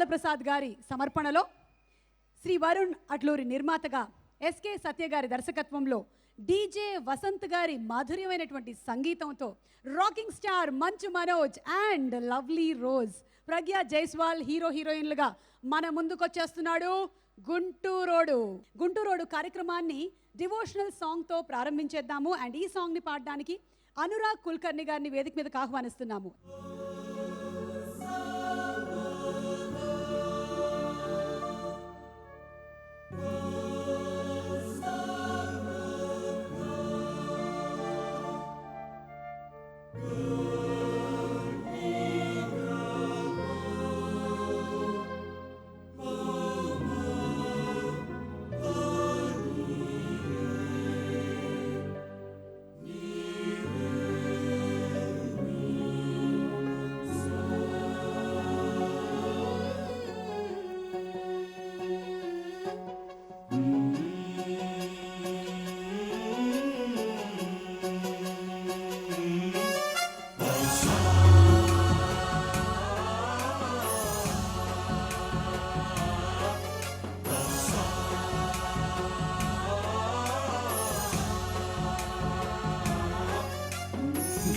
బాలప్రసాద్ గారి సమర్పణలో శ్రీ వరుణ్ అట్లూరి నిర్మాతగా ఎస్కే సత్య గారి దర్శకత్వంలో డీజే వసంత్ గారి మాధుర్యమైనటువంటి సంగీతంతో rocking star Manchu Manoj and lovely rose ప్రజ్ఞా జైస్వాల్ హీరోయిన్లుగా మన ముందుకొచ్చేస్తున్నాడు గుంటూరోడు కార్యక్రమాన్ని డివోషనల్ సాంగ్తో ప్రారంభించేద్దాము. అండ్ ఈ సాంగ్ని పాడడానికి అనురాగ్ కుల్కర్ణి గారిని వేదిక మీదకి ఆహ్వానిస్తున్నాము.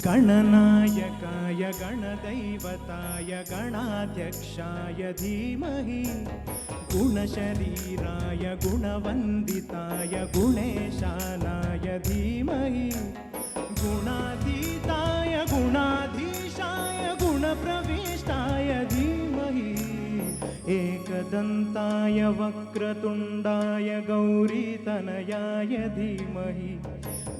गणनायकाय गणदैवताय गणाध्यक्षाय धीमहि गुणशरीराय गुणवन्दिताय गुणेशानाय धीमहि गुणातीताय गुणाधीशाय गुणप्रविष्टाय धीमहि एकदन्ताय वक्रतुण्डाय गौरीतनयाय धीमहि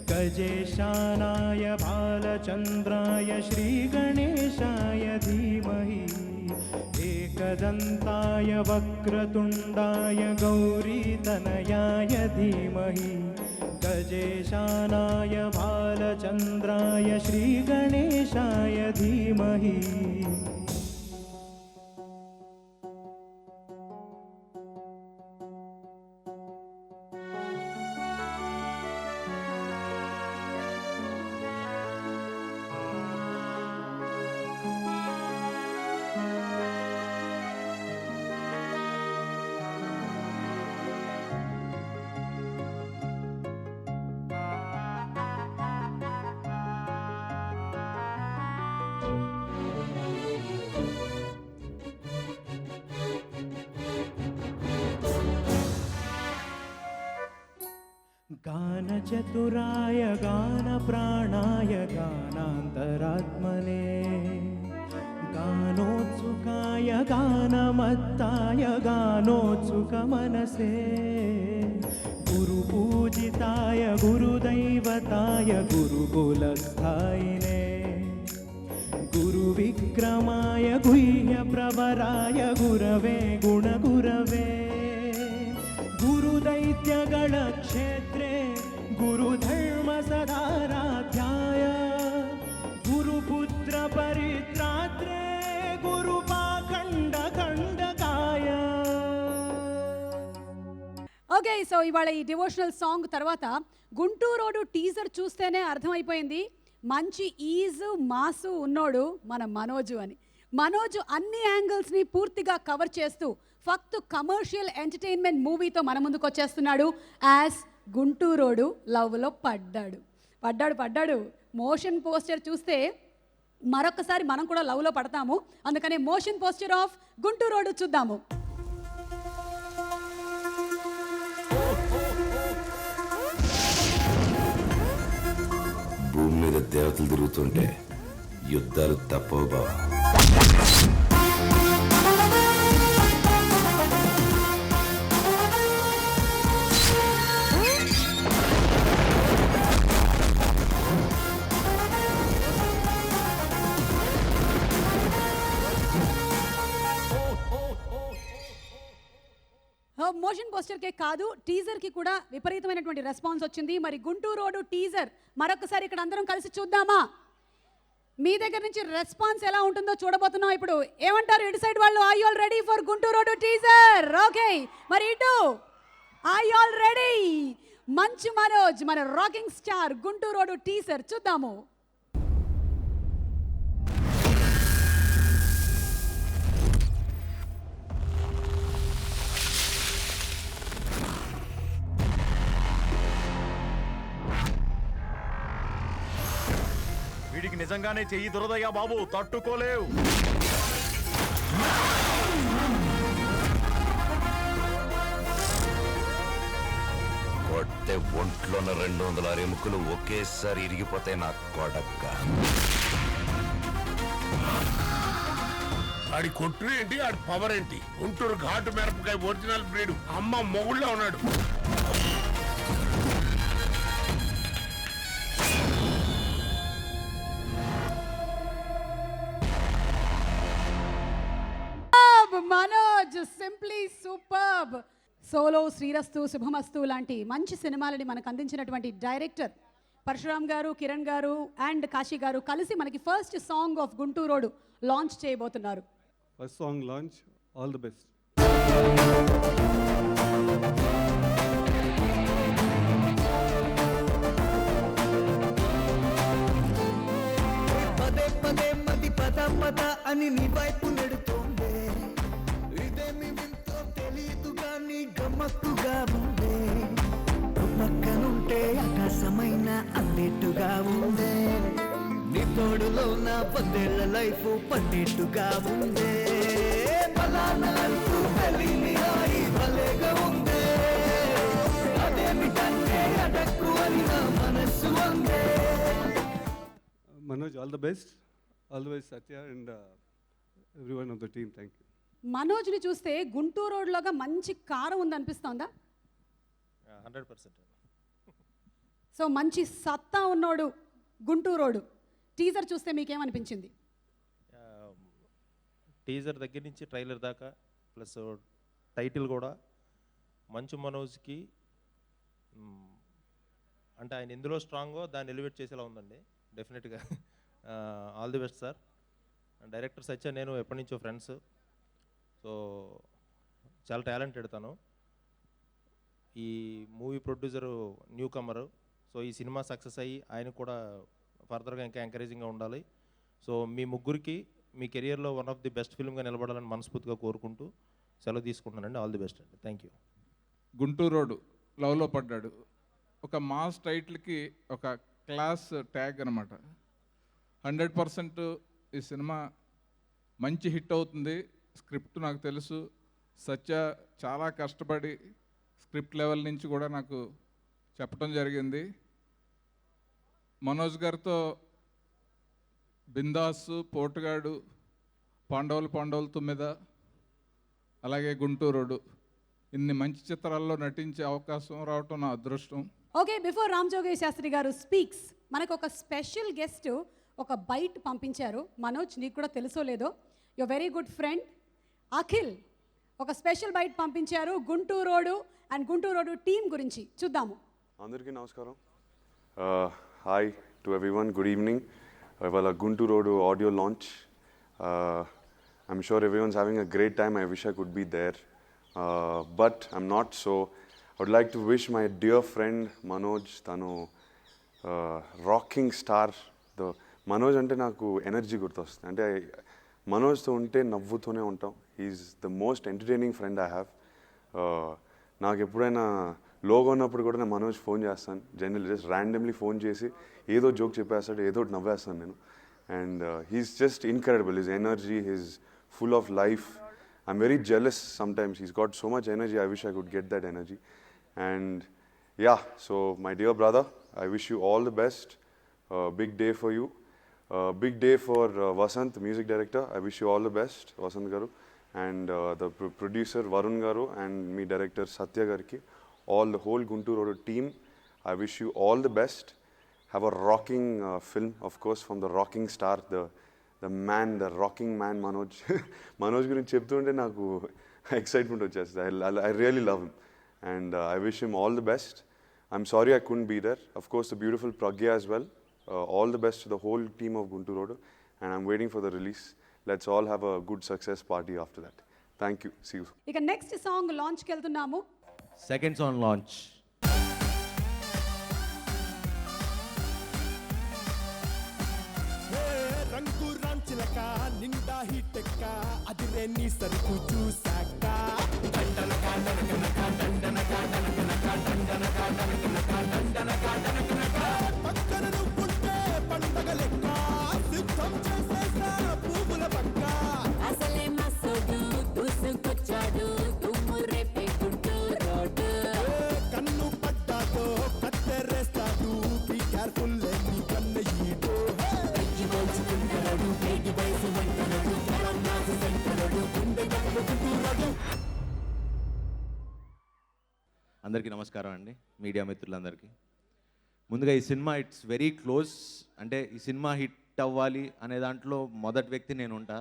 गजेशानाय बालचन्द्राय श्रीगणेशाय धीमहि एकदन्ताय वक्रतुण्डाय गौरीतनयाय धीमहि गजेशानाय बालचन्द्राय श्रीगणेशाय धीमहि. गानचतुराय गानप्राणाय गानान्तरात्मने गानोत्सुकाय गानमत्ताय गानोत्सुकमनसे गुरुपूजिताय गुरुदैवताय गुरुकुलस्थायिने गुरुविक्रमाय गुह्यप्रवराय गुरवे गुणगुरवे गुरुदैत्यगण क्षेत्रे गुरुधर्म सदाराध्याय गुरुपुत्र परित्रात्रे गुरुपाखण्डखण्डकाय. ఓకే, సో ఇవాళ ఈ డివోషనల్ సాంగ్ తర్వాత గుంటూరోడు టీజర్ చూస్తేనే అర్థమైపోయింది మంచి ఈజు మాసు ఉన్నోడు మన మనోజు అని. మనోజు అన్ని యాంగిల్స్ని పూర్తిగా కవర్ చేస్తూ ఫక్తు కమర్షియల్ ఎంటర్టైన్మెంట్ మూవీతో మన ముందుకు వచ్చేస్తున్నాడు. యాజ్ గుంటూరోడు లవ్లో పడ్డాడు. మోషన్ పోస్టర్ చూస్తే మరొకసారి మనం కూడా లవ్లో పడతాము. అందుకనే మోషన్ పోస్టర్ ఆఫ్ గుంటూరోడు చూద్దాము. భూమి మీద దేవతలు తిరుగుతుంటే యుద్ధాలు తప్పవు బావా. మోషన్ పోస్టర్కే కాదు టీజర్కి కూడా విపరీతమైనటువంటి రెస్పాన్స్ వచ్చింది. మరి గుంటూరోడు టీజర్ మరొకసారి ఇక్కడ అందరం కలిసి చూద్దామా? మీ దగ్గర నుంచి రెస్పాన్స్ ఎలా ఉంటుందో చూడబోతున్నాం ఇప్పుడు. ఏమంటారు ఇటు సైడ్ వాళ్ళు? Are you all ready for Gunturodu teaser? Okay, మరి ఇటు are you all ready? Manchu Manoj మన రాకింగ్ స్టార్ గుంటూరోడు టీజర్ చూద్దాము. నిజంగానే చెయ్యి దురదయ్యా బాబు, తట్టుకోలేవు. కొట్టే ఒంట్లోన 206 ఎముకలు ఒకేసారి ఇరిగిపోతాయి నా కొడక్క. ఆడి కొట్టు ఏంటి, ఆడి పవర్ ఏంటి? గుంటూరు ఘాటు మిరపకాయ ఒరిజినల్ బ్రీడ్ అమ్మ మొగుళ్ళ ఉన్నాడు. Manoj simply superb. సోలో, శ్రీరస్తు, శుభమస్తు లాంటి మంచి సినిమాలని మనకు అందించినటువంటి డైరెక్టర్ పరశురామ్ గారు, కిరణ్ గారు అండ్ కాశీ గారు కలిసి మనకి first song of Gunturodu launch చేయబోతున్నారు. First song launch, all the best. పదే పదే మది పద పద అని నీ వైపు నెడుతోందే, ఇదేమి వింతో తెలియదు గాని గమ్మత్తుగా ఉందే, పక్కనుంటే ఆకాశమైన అన్నట్టుగా ఉందే, నీ తోడులో నా 10 ఏళ్ల లైఫ్ పన్నెట్టుగా ఉందే, బలానాలు తెలియని హాయి భలేగా ఉందే, అదేమిటంటే అడక్కు అని నా మనస్సు అందే. Manoj, all the best. All the best, Satya and everyone of the team. Thank you. మనోజ్ని చూస్తే గుంటూరోడ్లోగా మంచి కారం ఉందనిపిస్తోందా? 100%. సో మంచి సత్తా ఉన్నోడు గుంటూరోడు. టీజర్ చూస్తే మీకేమనిపించింది? టీజర్ దగ్గర నుంచి ట్రైలర్ దాకా ప్లస్ టైటిల్ కూడా మంచు మనోజ్కి అంటే ఆయన ఎందులో స్ట్రాంగో దాన్ని ఎలివేట్ చేసేలా ఉందండి. డెఫినెట్గా all the best sir. Director Satya నేను ఎప్పటి నుంచో ఫ్రెండ్స్, సో చాలా టాలెంటెడ్ తను. ఈ movie producer newcomer, so ఈ సినిమా సక్సెస్ అయ్యి ఆయన కూడా ఫర్దర్గా ఇంకా ఎంకరేజింగ్గా ఉండాలి. సో మీ ముగ్గురికి మీ కెరియర్లో వన్ ఆఫ్ ది బెస్ట్ ఫిల్మ్గా నిలబడాలని మనస్ఫూర్తిగా కోరుకుంటూ సెలవు తీసుకుంటున్నానండి. ఆల్ ది బెస్ట్ అండి. Thank you. గుంటూరోడు లవ్లో పడ్డాడు. ఒక మాస్ టైటిల్కి ఒక క్లాస్ ట్యాగ్ అనమాట. 100% ఈ సినిమా మంచి హిట్ అవుతుంది. స్క్రిప్ట్ నాకు తెలుసు. సత్య చాలా కష్టపడి స్క్రిప్ట్ లెవెల్ నుంచి కూడా నాకు చెప్పడం జరిగింది. మనోజ్ గారితో బిందాసు, పోటుగాడు, పాండవులు 9 అలాగే గుంటూరోడు ఇన్ని మంచి చిత్రాల్లో నటించే అవకాశం రావటం నా అదృష్టం. ఓకే, బిఫోర్ రామ్ జోగేష్ శాస్త్రి గారు స్పీక్స్, మనకు ఒక స్పెషల్ గెస్ట్ ఒక బైట్ పంపించారు. మనోజ్, నీకు కూడా తెలుసో లేదో, your very good friend Akhil ఒక స్పెషల్ బైట్ పంపించారు గుంటూరోడు అండ్ గుంటూరోడు టీం గురించి. చూద్దాము. అందరికీ నమస్కారం. Hi to everyone, good evening. ఇవాళ Gunturodu audio launch. I'm sure everyone's having a great time. I wish I could be there, but I'm not. So I would like to wish my dear friend Manoj, tanu rocking star. The Manoj ante naku energy gurtostundi. Ante Manoj tho unte navvutone untam. He is the most entertaining friend I have. నాకు ఎప్పుడైనా లోగా ఉన్నప్పుడు కూడా నేను Manoj phone చేస్తాను. General just randomly phone చేసి ఏదో joke చెప్పేస్తాడు, ఏదో ఒకటి నవ్వేస్తాను నేను. And he's just incredible. His energy, his full of life. I'm very jealous sometimes. He's got so much energy. I wish I could get that energy. And yeah, so my dear brother, I wish you all the best. Big day for you. Big day for Vasant, music director. I wish you all the best, Vasant garu. And the producer Varun garu and me director Satya garki. All the whole Gunturodu team. I wish you all the best. Have a rocking film, of course, from the rocking star, the man, the rocking man, Manoj. Manoj gurinchi cheptunte naku excitement vachestadi. I really love him, and I wish him all the best. I'm sorry I couldn't be there. Of course, the beautiful Pragya as well. All the best to the whole team of Gunturodu, and I'm waiting for the release. Let's all have a good success party after that. Thank you. See you. ఇక next song launch కి వెళ్తున్నాము. Second song launch. రంగు రాంచిలక నిండా హిట్టెక్క అదిరే నీ సరుకు చూసాక పక్కన నువ్వుంటే పండగ లెక్క అందరికీ నమస్కారం అండి, మీడియా మిత్రులందరికీ. ముందుగా ఈ సినిమా ఇట్స్ వెరీ క్లోజ్. అంటే ఈ సినిమా హిట్ అవ్వాలి అనే దాంట్లో మొదటి వ్యక్తి నేను ఉంటా.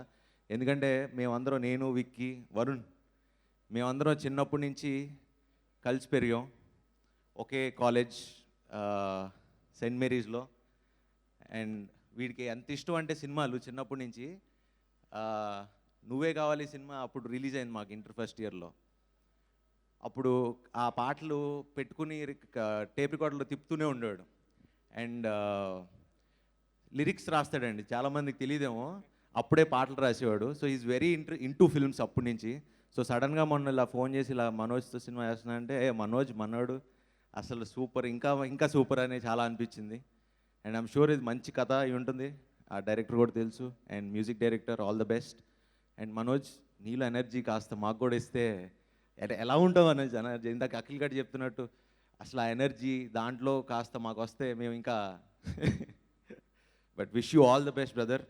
ఎందుకంటే మేమందరం, నేను, విక్కీ, వరుణ్, మేమందరం చిన్నప్పటి నుంచి కలిసి పెరిగాం. ఒకే కాలేజ్, సెయింట్ మేరీస్లో. అండ్ వీడికి ఎంత ఇష్టం అంటే సినిమాలు చిన్నప్పటి నుంచి. నువ్వే కావాలి సినిమా అప్పుడు రిలీజ్ అయింది మాకు ఇంటర్ ఫస్ట్ ఇయర్లో. అప్పుడు ఆ పాటలు పెట్టుకుని టేప్ రికార్డులో తిప్పుతూనే ఉండేవాడు. అండ్ లిరిక్స్ రాస్తాడండి, చాలామందికి తెలియదేమో, అప్పుడే పాటలు రాసేవాడు. So is very into films అప్పటి నుంచి. సో సడన్గా మొన్న ఇలా ఫోన్ చేసి ఇలా మనోజ్తో సినిమా చేస్తున్నా అంటే, మనోజ్ మనోడు అసలు సూపర్, ఇంకా సూపర్ అని చాలా అనిపించింది. అండ్ ఐమ్ షూర్ ఇది మంచి కథ అయి ఉంటుంది. ఆ డైరెక్టర్ కూడా తెలుసు, and music director, all the best. And Manoj, నీలో ఎనర్జీ కాస్త మాకు కూడా ఇస్తే ఎలా ఉంటావు అనేది ఎనర్జీ. ఇందాక అఖిల్ గడ్ చెప్తున్నట్టు అసలు ఆ ఎనర్జీ దాంట్లో కాస్త మాకు వస్తే మేము ఇంకా but wish you all the best brother.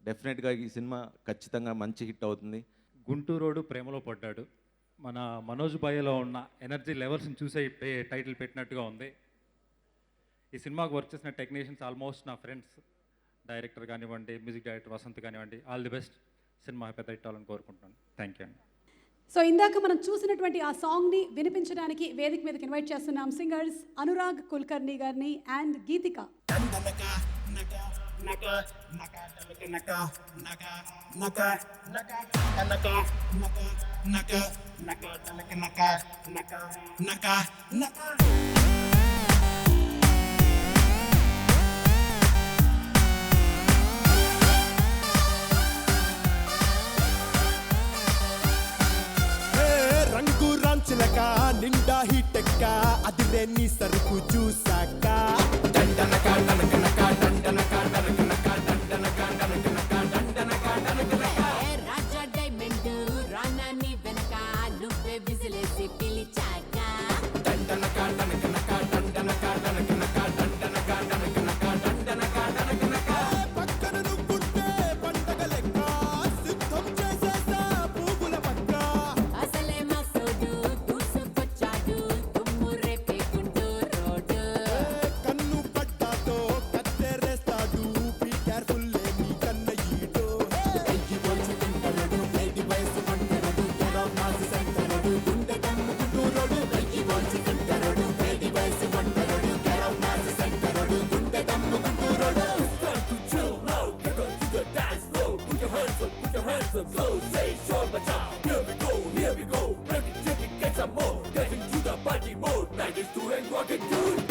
డెఫినెట్గా ఈ సినిమా ఖచ్చితంగా మంచి హిట్ అవుతుంది. గుంటూరోడు ప్రేమలో పడ్డాడు. మన మనోజ్ బాయ్లో ఉన్న ఎనర్జీ లెవెల్స్ని చూసే టైటిల్ పెట్టినట్టుగా ఉంది. ఈ సినిమాకు వర్క్ చేసిన టెక్నీషియన్స్ ఆల్మోస్ట్ నా ఫ్రెండ్స్. డైరెక్టర్ కానివ్వండి, మ్యూజిక్ డైరెక్టర్ వసంత్ కానివ్వండి, ఆల్ ది బెస్ట్. సినిమా పెద్ద హిట్ అవ్వాలని కోరుకుంటున్నాను. థ్యాంక్ యూ అండి. సో ఇందాక మనం చూసినటువంటి ఆ సాంగ్ని వినిపించడానికి వేదిక మీదకి ఇన్వైట్ చేస్తున్నాం సింగర్స్ అనురాగ్ కుల్కర్ణి గారిని అండ్ గీతిక. రంగు రాంచిలక నిండా హీటెక్క అదిరే నీ సరుకు చూసాక దండనక దండనక దండనక దండనక దండనక దండనక దండనక రాజా డైమండ్ రానా నీ వెనక నువ్వే విజిలేసి పిలిచాక దండనక దండనక దండనక దండనక దండనక దండనక దండనక దండనక పక్కన నువ్వుంటే పండగ లెక్క సిద్ధం చేసేసా పూగుల పక్క అసలే మసోడు దూసుకొచ్చాడు దుమ్ము రేపే గుంటూరోడు కన్ను పడ్డాతో కత్తెరేస్తాడు బీ కేర్ఫుల్ నీ కన్నయ్యతో అయ్యి పోల్చుకుంటాడు బేబీ వయసు పంటడు ఎరా మాసి సంటడు గుండె కన్ను గుంటూరోడు అయ్యి పోల్చుకుంటాడు బేబీ వయసు పంటడు ఎరా మాసి సంటడు గుండె కన్ను గుంటూరోడు Start to chill now, get on to the dance floor. Put your hands up, so say sure but here we go, break it, take it, get some more. Get into the party mode, 90s to and rock it, dude.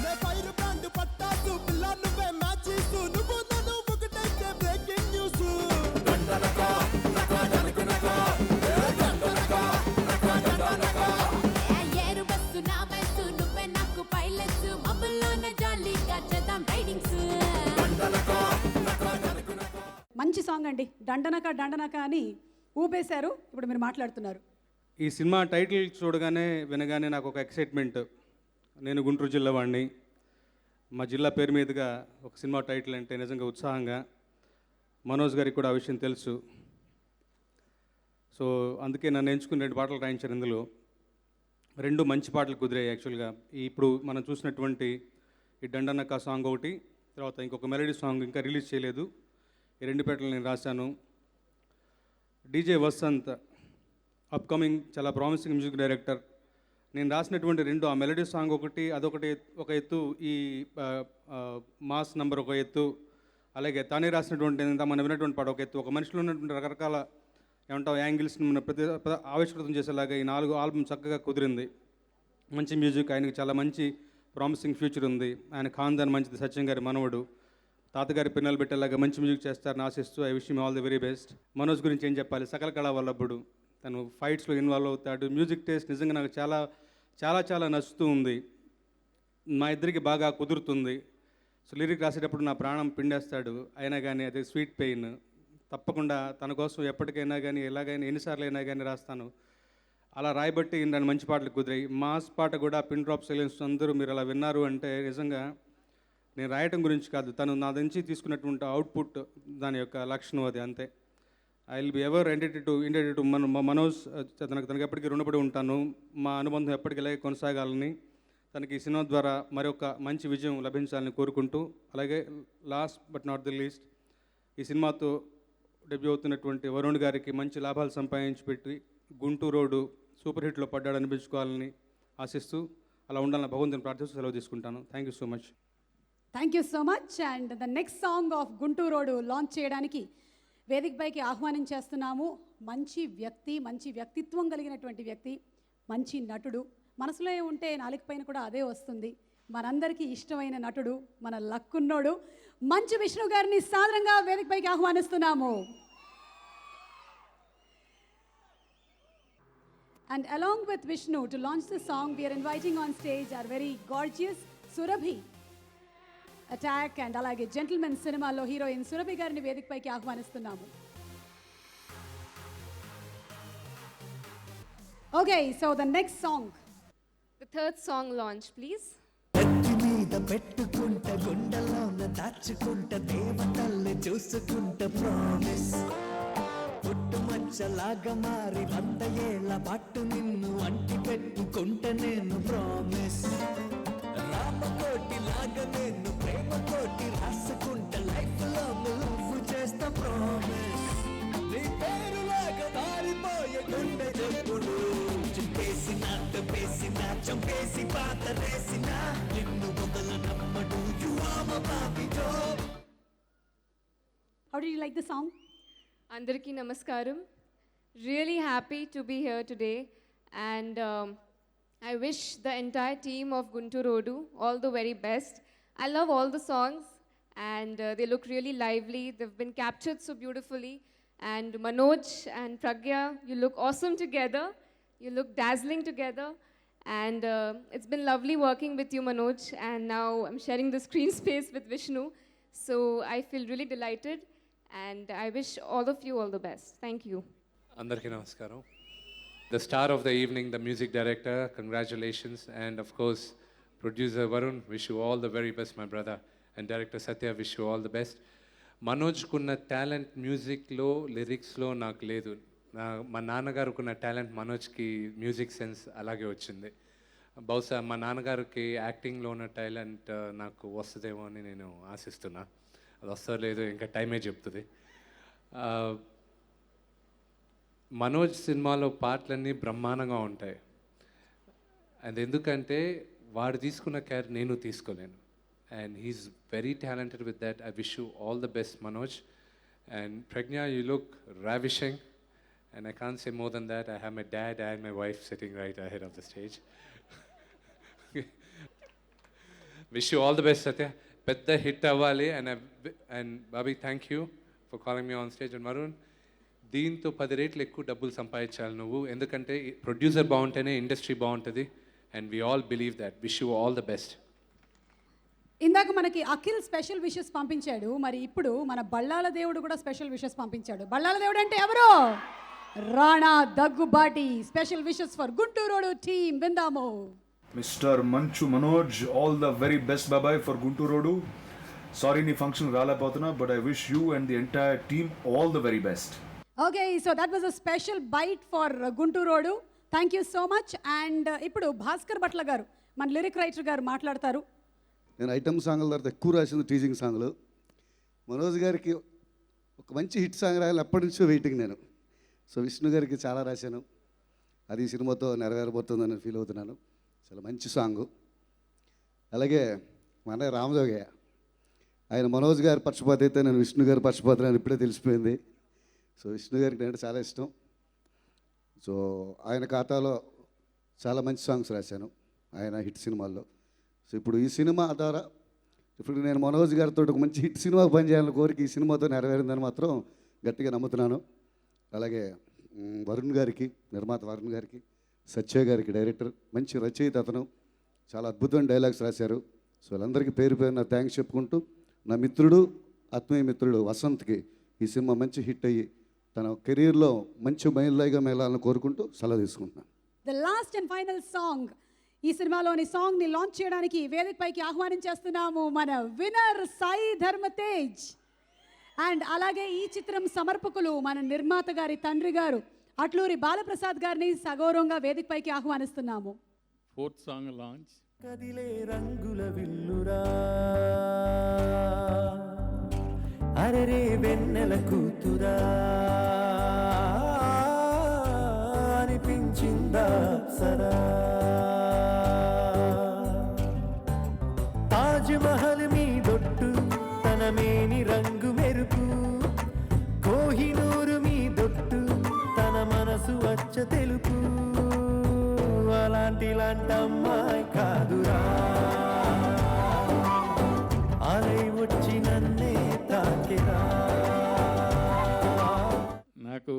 నే fire brand పట్టాసు పిల్ల నువ్వే మ్యాచీసు నువ్వు నన్ను ఒకటైతే breaking news దండనక నక దనకనక దండనక నక దండనక ఏరు bus నా bus నువ్వే నాకు పైలట్స్ మబ్బుల్లోన జాలీగా చేద్దాం రైడింగ్స్ దండనక నక దనకనక మంచి సాంగ్ అండి, దండనక దండనక అని ఊపేశారు. ఇప్పుడు మీరు మాట్లాడుతున్నారు. ఈ సినిమా టైటిల్ చూడగానే వినగానే నాకు ఒక ఎక్సైట్మెంట్. నేను గుంటూరు జిల్లా వాడిని. మా జిల్లా పేరు మీదుగా ఒక సినిమా టైటిల్ అంటే నిజంగా ఉత్సాహంగా. మనోజ్ గారికి కూడా ఆ విషయం తెలుసు. సో అందుకే నన్ను ఎంచుకుని 2 పాటలు రాయించారు. ఇందులో 2 మంచి పాటలు కుదిరాయి యాక్చువల్గా. ఇప్పుడు మనం చూసినటువంటి ఈ దండనక సాంగ్ ఒకటి, తర్వాత ఇంకొక మెలడీ సాంగ్ ఇంకా రిలీజ్ చేయలేదు. ఈ 2 పాటలు నేను రాశాను. డీజే వసంత్ అప్కమింగ్ చాలా ప్రామిసింగ్ మ్యూజిక్ డైరెక్టర్. నేను రాసినటువంటి 2, ఆ మెలడీ సాంగ్ ఒకటి, అదొకటి ఒక ఎత్తు, ఈ మాస్ నంబర్ ఒక ఎత్తు, అలాగే తానే రాసినటువంటి మనం విన్నటువంటి పాట ఒక ఎత్తు. ఒక మనిషిలో ఉన్నటువంటి రకరకాల ఏమంటావు యాంగిల్స్ని మన ఆవిష్కృతం చేసేలాగా ఈ 4 ఆల్బమ్ చక్కగా కుదిరింది. మంచి మ్యూజిక్, ఆయనకి చాలా మంచి ప్రామిసింగ్ ఫ్యూచర్ ఉంది. ఆయన ఖాన్దాన్ మంచిది, సత్యం గారి మనవడు, తాతగారి పిన్నలు పెట్టేలాగా మంచి మ్యూజిక్ చేస్తారని ఆశిస్తూ I wish him all the very best. Manoj గురించి ఏం చెప్పాలి, సకల కళా వల్లభుడు. తను ఫైట్స్లో ఇన్వాల్వ్ అవుతాడు. మ్యూజిక్ టేస్ట్ నిజంగా నాకు చాలా చాలా చాలా నచ్చుతూ ఉంది. మా ఇద్దరికి బాగా కుదురుతుంది. సో లిరిక్ రాసేటప్పుడు నా ప్రాణం పిండేస్తాడు, అయినా కానీ అది స్వీట్ పెయిన్. తప్పకుండా తన కోసం ఎప్పటికైనా కానీ ఎలాగైనా ఎన్నిసార్లు అయినా కానీ రాస్తాను. అలా రాయబట్టి నన్ను మంచి పాటలు కుదిరాయి. మాస్ పాట కూడా పిన్ డ్రాప్ సైలెన్స్ అందరూ మీరు అలా విన్నారు అంటే నిజంగా నేను రాయటం గురించి కాదు, తను నా నుంచి తీసుకున్నటువంటి అవుట్పుట్ దాని యొక్క లక్షణం అది, అంతే. I will be ever indebted to Manoj. తనకు ఎప్పటికీ రుణపడి ఉంటాను. మా అనుబంధం ఎప్పటికీ ఇలాగే కొనసాగాలని, తనకి ఈ సినిమా ద్వారా మరొక మంచి విజయం లభించాలని కోరుకుంటూ, అలాగే last but not the least ఈ సినిమాతో డెబ్యూ అవుతున్నటువంటి వరుణ్ గారికి మంచి లాభాలు సంపాదించి పెట్టి గుంటూరోడు సూపర్ హిట్లో పడ్డాడు అనిపించుకోవాలని ఆశిస్తూ, అలా ఉండాలని భగవంతుని ప్రార్థిస్తూ సెలవు తీసుకుంటాను. Thank you so much. Thank you so much. And the next song of Gunturodu launch చేయడానికి వేదికపైకి ఆహ్వానించేస్తున్నాము. మంచి వ్యక్తి, మంచి వ్యక్తిత్వం కలిగినటువంటి వ్యక్తి, మంచి నటుడు. మనసులో ఉంటే నాలుగు పైన కూడా అదే వస్తుంది. మనందరికీ ఇష్టమైన నటుడు, మన లక్కున్నోడు మంచు విష్ణు గారిని సాదరంగా వేదికపైకి ఆహ్వానిస్తున్నాము. And along with Vishnu to launch the song, we are inviting on stage our very gorgeous Surabhi Attack and alage Gentleman సినిమాలో హీరోయిన్ సురభి గారిని వేదికపైకి ఆహ్వానిస్తున్నాము. Okay, so the next song. The third song launch, please. నెత్తి మీద పెట్టుకుంట గుండెలోన దాచుకుంట దేవతల్ని చూసుకుంట promise పుట్టు మచ్చలాగా మారి 100 ఏళ్ల పాటు నిన్ను అంటి పెట్టుకుంట నేను ప్రామిస్ రామకోటి లాగా నేను ప్రేమ కోటి రాసుకుంట లైఫ్ లో నువ్వు చేస్తా ప్రామిస్ నీ పేరు లాగా మారిపోయే గుండె చెప్పుడు చింపేసిన తప్పేసిన చంపేసి పాతరేసిన నిన్ను మొదలు నమ్మడు యు ఆర్ మై బాబీ doll. How did you like the song? Andariki namaskaram. Really happy to be here today, and I wish the entire team of Gunturodu all the very best. I love all the songs, and they look really lively. They've been captured so beautifully. And Manoj and Pragya, you look awesome together. You look dazzling together. And it's been lovely working with you, Manoj. And now I'm sharing the screen space with Vishnu. So I feel really delighted. And I wish all of you all the best. Thank you. Andarki namaskaram. The star of the evening, the music director, congratulations. And of course, producer Varun, wish you all the very best, my brother. And director Satya, wish you all the best. Manoj కున్న talent మ్యూజిక్లో లిరిక్స్లో నాకు లేదు. మా నాన్నగారుకున్న talent మనోజ్కి music sense అలాగే వచ్చింది. బహుశా మా నాన్నగారికి యాక్టింగ్లో ఉన్న టాలెంట్ నాకు వస్తుందేమో అని నేను ఆశిస్తున్నా. అది వస్తుందో లేదో ఇంకా టైమే చెప్తుంది. మనోజ్ సినిమాలో పాటలన్నీ బ్రహ్మాండంగా ఉంటాయి. అది ఎందుకంటే వాడు తీసుకున్న కేర్ నేను తీసుకోలేను. And he's very talented with that. I wish you all the best, Manoj. And Pragya, you look ravishing. And I can't say more than that. I have my dad and my wife sitting right ahead of the stage. Wish you all the best, Satya. Pedda hit avali. And Bobby, thank you for calling me on stage. And Varun, దీంతో 10 రేట్లు ఎక్కువ డబ్బులు సంపాదించాలి నువ్వు. ఎందుకంటే producer బాగుంటేనే industry బాగుంటుంది. And we all believe that. Wish you all the best. ఇందాక మనకి అఖిల్ స్పెషల్ విషెస్ పంపించాడు. మరి ఇప్పుడు మన బళ్ళాల దేవుడు కూడా స్పెషల్ విషెస్ పంపించాడు. బళ్ళాల దేవుడు అంటే ఎవరు? Rana Daggubati. Special wishes for Gunturodu team. విందాము. Mister Manchu Manoj, all the very best బాబాయ్ ఫర్ గుంటూరోడు. సారీ నీ ఫంక్షన్ రాలేకపోతున్నా, but I wish you and the entire team all the very best. Okay, so that was a special byte for Gunturodu. Thank you so much. And ఇప్పుడు భాస్కర్ భట్ల గారు, మన lyric writer గారు మాట్లాడతారు. నేను item సాంగ్ల తర్వాత ఎక్కువ రాసింది టీజింగ్ సాంగ్లు. మనోజ్ గారికి ఒక మంచి హిట్ సాంగ్ రాయాలి ఎప్పటి నుంచో వెయిటింగ్ నేను. సో విష్ణు గారికి చాలా రాశాను, అది ఈ సినిమాతో నెరవేరబోతుందని ఫీల్ అవుతున్నాను. చాలా మంచి సాంగు. అలాగే మన రామజోగయ్య, ఆయన మనోజ్ గారి పక్షపాత అయితే నేను విష్ణు గారి పక్షపాత ఇప్పుడే తెలిసిపోయింది. సో విష్ణు గారికి నేను చాలా ఇష్టం. సో ఆయన ఖాతాలో చాలా మంచి సాంగ్స్ రాశాను ఆయన హిట్ సినిమాల్లో. సో ఇప్పుడు ఈ సినిమా ద్వారా ఇప్పుడు నేను మనోజ్ గారితో ఒక మంచి హిట్ సినిమా పనిచేయాలని కోరిక ఈ సినిమాతో నెరవేరిందని మాత్రం గట్టిగా నమ్ముతున్నాను. అలాగే వరుణ్ గారికి, నిర్మాత వరుణ్ గారికి, సత్య గారికి డైరెక్టర్, మంచి రచయిత అతను, చాలా అద్భుతమైన డైలాగ్స్ రాశారు. సో వాళ్ళందరికీ పేరు పేరున థ్యాంక్స్ చెప్పుకుంటూ నా మిత్రుడు ఆత్మీయ మిత్రుడు వసంత్కి ఈ సినిమా మంచి హిట్ అయ్యి తన కెరీర్లో మంచి మైలురాయిగా మేళాలను కోరుకుంటూ సెలవు తీసుకుంటున్నాను. The last and final song, ఈ సినిమాలోని సాంగ్ని లాంచ్ చేయడానికి వేదికపైకి ఆహ్వానించేస్తున్నాము మన విన్నర్ సాయి ధర్మ తేజ్. అండ్ అలాగే ఈ చిత్రం సమర్పకులు మన నిర్మాత గారి తండ్రి గారు అట్లూరి బాలప్రసాద్ గారిని సగౌరవంగా వేదికపైకి ఆహ్వానిస్తున్నాము. 4th song launch. కదిలే రంగుల విల్లురా అరెరే వెన్నెల కూతురా అనిపించిందా సరా తాజ్ మహల్ మీదొట్టు తన మేని రంగు మెరుపు కోహినూరు మీదొట్టు తన మనసు వచ్చ తెలుపు అలాంటి అమ్మాయి కాదురా అలై వచ్చి నన్నే తాకిరా. నాకు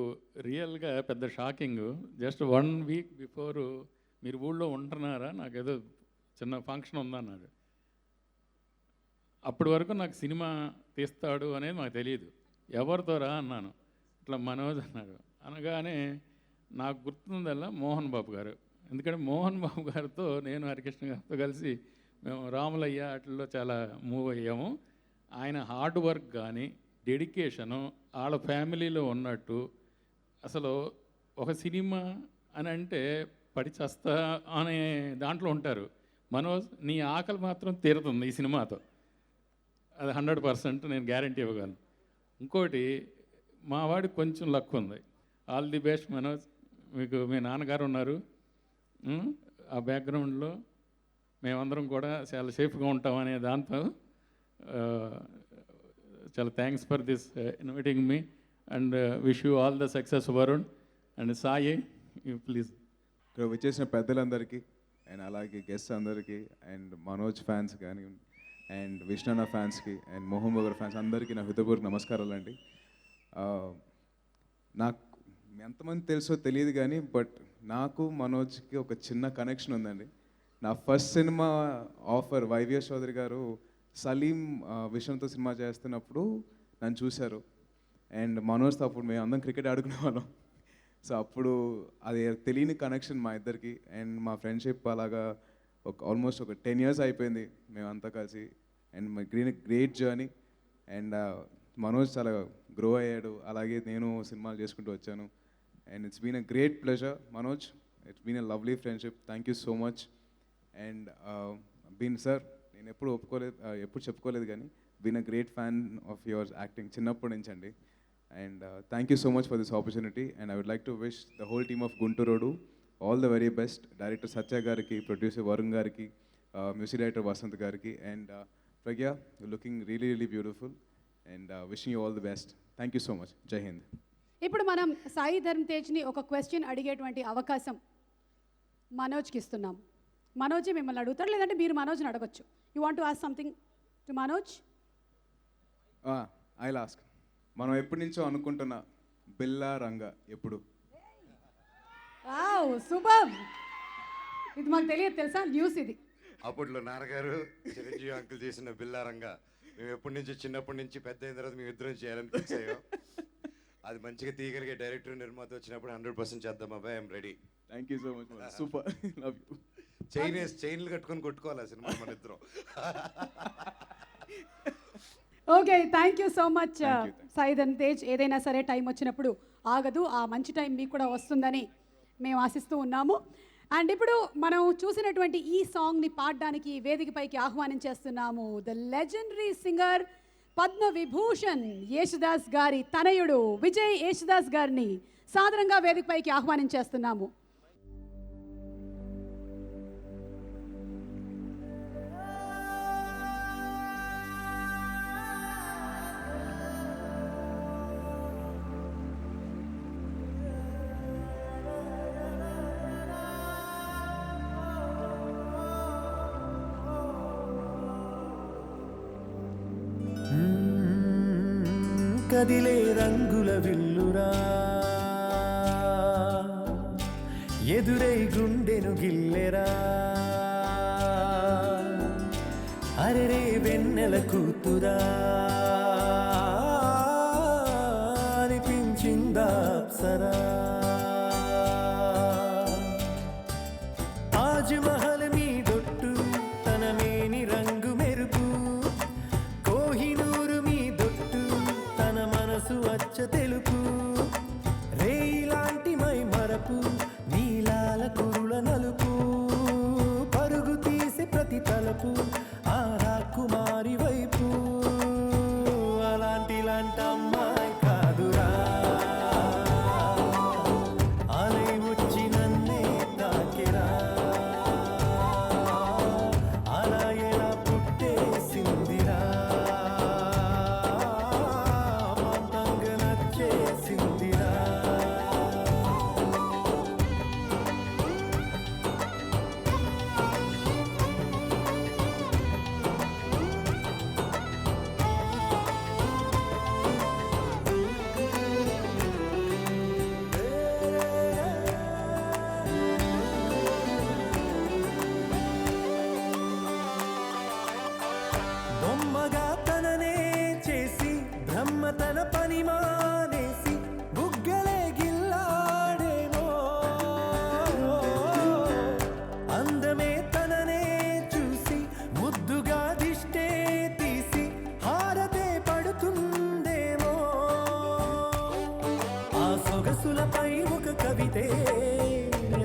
రియల్గా పెద్ద షాకింగ్. జస్ట్ 1 వీక్ బిఫోర్ మీరు ఊళ్ళో ఉంటున్నారా, నాకు ఏదో చిన్న ఫంక్షన్ ఉందన్నారు. అప్పటి వరకు నాకు సినిమా తీస్తాడు అనేది మాకు తెలియదు. ఎవరితో రా అన్నాను. ఇట్లా మనోజ్ అన్నారు. అనగానే నాకు గుర్తుందల్లా మోహన్ బాబు గారు. ఎందుకంటే మోహన్ బాబు గారితో నేను హరికృష్ణ గారితో కలిసి మేము రాములయ్య వాటిల్లో చాలా మూవ్ అయ్యాము. ఆయన హార్డ్ వర్క్ కానీ డెడికేషను వాళ్ళ ఫ్యామిలీలో ఉన్నట్టు, అసలు ఒక సినిమా అని అంటే పడి చస్తా అనే దాంట్లో ఉంటారు. మనోజ్ నీ ఆకలి మాత్రం తీరుతుంది ఈ సినిమాతో, అది 100% నేను గ్యారంటీ ఇవ్వగలను. ఇంకోటి మా వాడికి కొంచెం లక్ ఉంది. All the best Manoj. మీకు మీ నాన్నగారు ఉన్నారు, ఆ బ్యాక్గ్రౌండ్లో మేమందరం కూడా చాలా సేఫ్గా ఉంటామనే దాంతో చాలా thanks for this inviting me and wish you all the success Varun and Sai. Please. ఇక్కడ వచ్చేసిన పెద్దలందరికీ అండ్ అలాగే గెస్ట్ అందరికీ అండ్ మనోజ్ ఫ్యాన్స్ కానీ అండ్ విష్ణన్న ఫ్యాన్స్కి అండ్ మోహన్ బాబు ఫ్యాన్స్ అందరికీ నా హృదయపూర్వక నమస్కారాలు అండి. నాకు ఎంతమంది తెలుసో తెలియదు కానీ బట్ నాకు మనోజ్కి ఒక చిన్న కనెక్షన్ ఉందండి. నా first cinema offer Y V S Chowdary గారు సలీం విషయంతో సినిమా చేస్తున్నప్పుడు నన్ను చూశారు అండ్ మనోజ్తో అప్పుడు మేము అందరం క్రికెట్ ఆడుకునే వాళ్ళం. సో అప్పుడు అది తెలియని కనెక్షన్ మా ఇద్దరికి అండ్ మా ఫ్రెండ్షిప్ అలాగా ఆల్మోస్ట్ ఒక 10 years అయిపోయింది మేమంతా కలిసి and my great journey and Manoj చాలా గ్రో అయ్యాడు. అలాగే నేను సినిమాలు చేసుకుంటూ వచ్చాను and it's been a great pleasure Manoj. It's been a lovely friendship. Thank you so much. And sir నేను ఎప్పుడు చెప్పుకోలేదు కానీ been a great fan of your acting చిన్నప్పటి నుంచి అండి. And thank you so much for this opportunity and I would like to wish the whole team of Gunturodu all the very best. Director Satya గారికి, producer Varun గారికి, music director Vasanth గారికి and Pragya, looking really really beautiful and wishing you all the best. Thank you so much. Jai Hind. ఇప్పుడు మనం సాయి ధర్మ తేజ్ని ఒక question అడిగేటువంటి అవకాశం మనోజ్కి ఇస్తున్నాం. మనోజే మిమ్మల్ని అడుగుతారు, లేదంటే మీరు మనోజ్ని అడగచ్చు. You want to ask something to Manoj? I లాస్క్. మనం ఎప్పటి నుంచో అనుకుంటున్న బిల్లా రంగా ఎప్పుడు? Wow, super. ఇది మాకు తెలియదు, తెలుసా? న్యూస్ ఇది. అప్పట్లో నాన్నగారు చిరంజీవి అంకుల్ చేసిన బిల్లారంగా మేము ఎప్పటి నుంచి చిన్నప్పటి నుంచి పెద్ద అయిన తర్వాత మేము ఇద్దరం చేయాలని ఫిక్స్ అయ్యాం. అది మంచిగా తీయగలిగే డైరెక్టర్ నిర్మాత వచ్చినప్పుడు 100% చేద్దాం అబ్బాయి. I'm ready. Thank you so much. Super. Love you. చైన్లు కట్టుకొని కొట్టుకోవాలి ఆ సినిమా మన ఇద్దరం. Okay, thank you so much Sai ధర్మ తేజ్. ఏదైనా సరే టైం వచ్చినప్పుడు ఆగదు, ఆ మంచి టైం మీకు కూడా వస్తుందని మేము ఆశిస్తూ ఉన్నాము. అండ్ ఇప్పుడు మనం చూసినటువంటి ఈ సాంగ్ని పాడడానికి వేదికపైకి ఆహ్వానించేస్తున్నాము the legendary singer Padma Vibhushan Yesudas గారి తనయుడు విజయ్ యేసుదాస్ గారిని సాదరంగా వేదికపైకి ఆహ్వానించేస్తున్నాము. కదిలే రంగుల విల్లురా ఎదురై గుండెను గిల్లెరా అరెరే వెన్నెల కూతురా అనిపించిందా అప్సరా తాజ్ మహల్ మీదొట్టు తన మేని రంగు మెరుపు కోహినూరు మీదొట్టు తన మనసు వచ్చ తెలుపు రేయిలాంటి మై మరపు నీలాల కురుల నలుపు పరుగు తీసి ప్రతి తలపు ఆ రాకుమారి వైపు అలాంటి అమ్మాయి కాదురా అలై వచ్చి నన్నే తాకిరా అలా ఎలా పుట్టేసిందిరా అమాంతంగా నచ్చేసిందిరా బొమ్మగా తననే చేసి బ్రహ్మ తన పని మానేసి బుగ్గలే గిల్లాడేమో అందమే తననే చూసి ముద్దుగా దిష్టే తీసి హారతే పడుతుందేమో ఆ సొగసులపై ఒక కవితే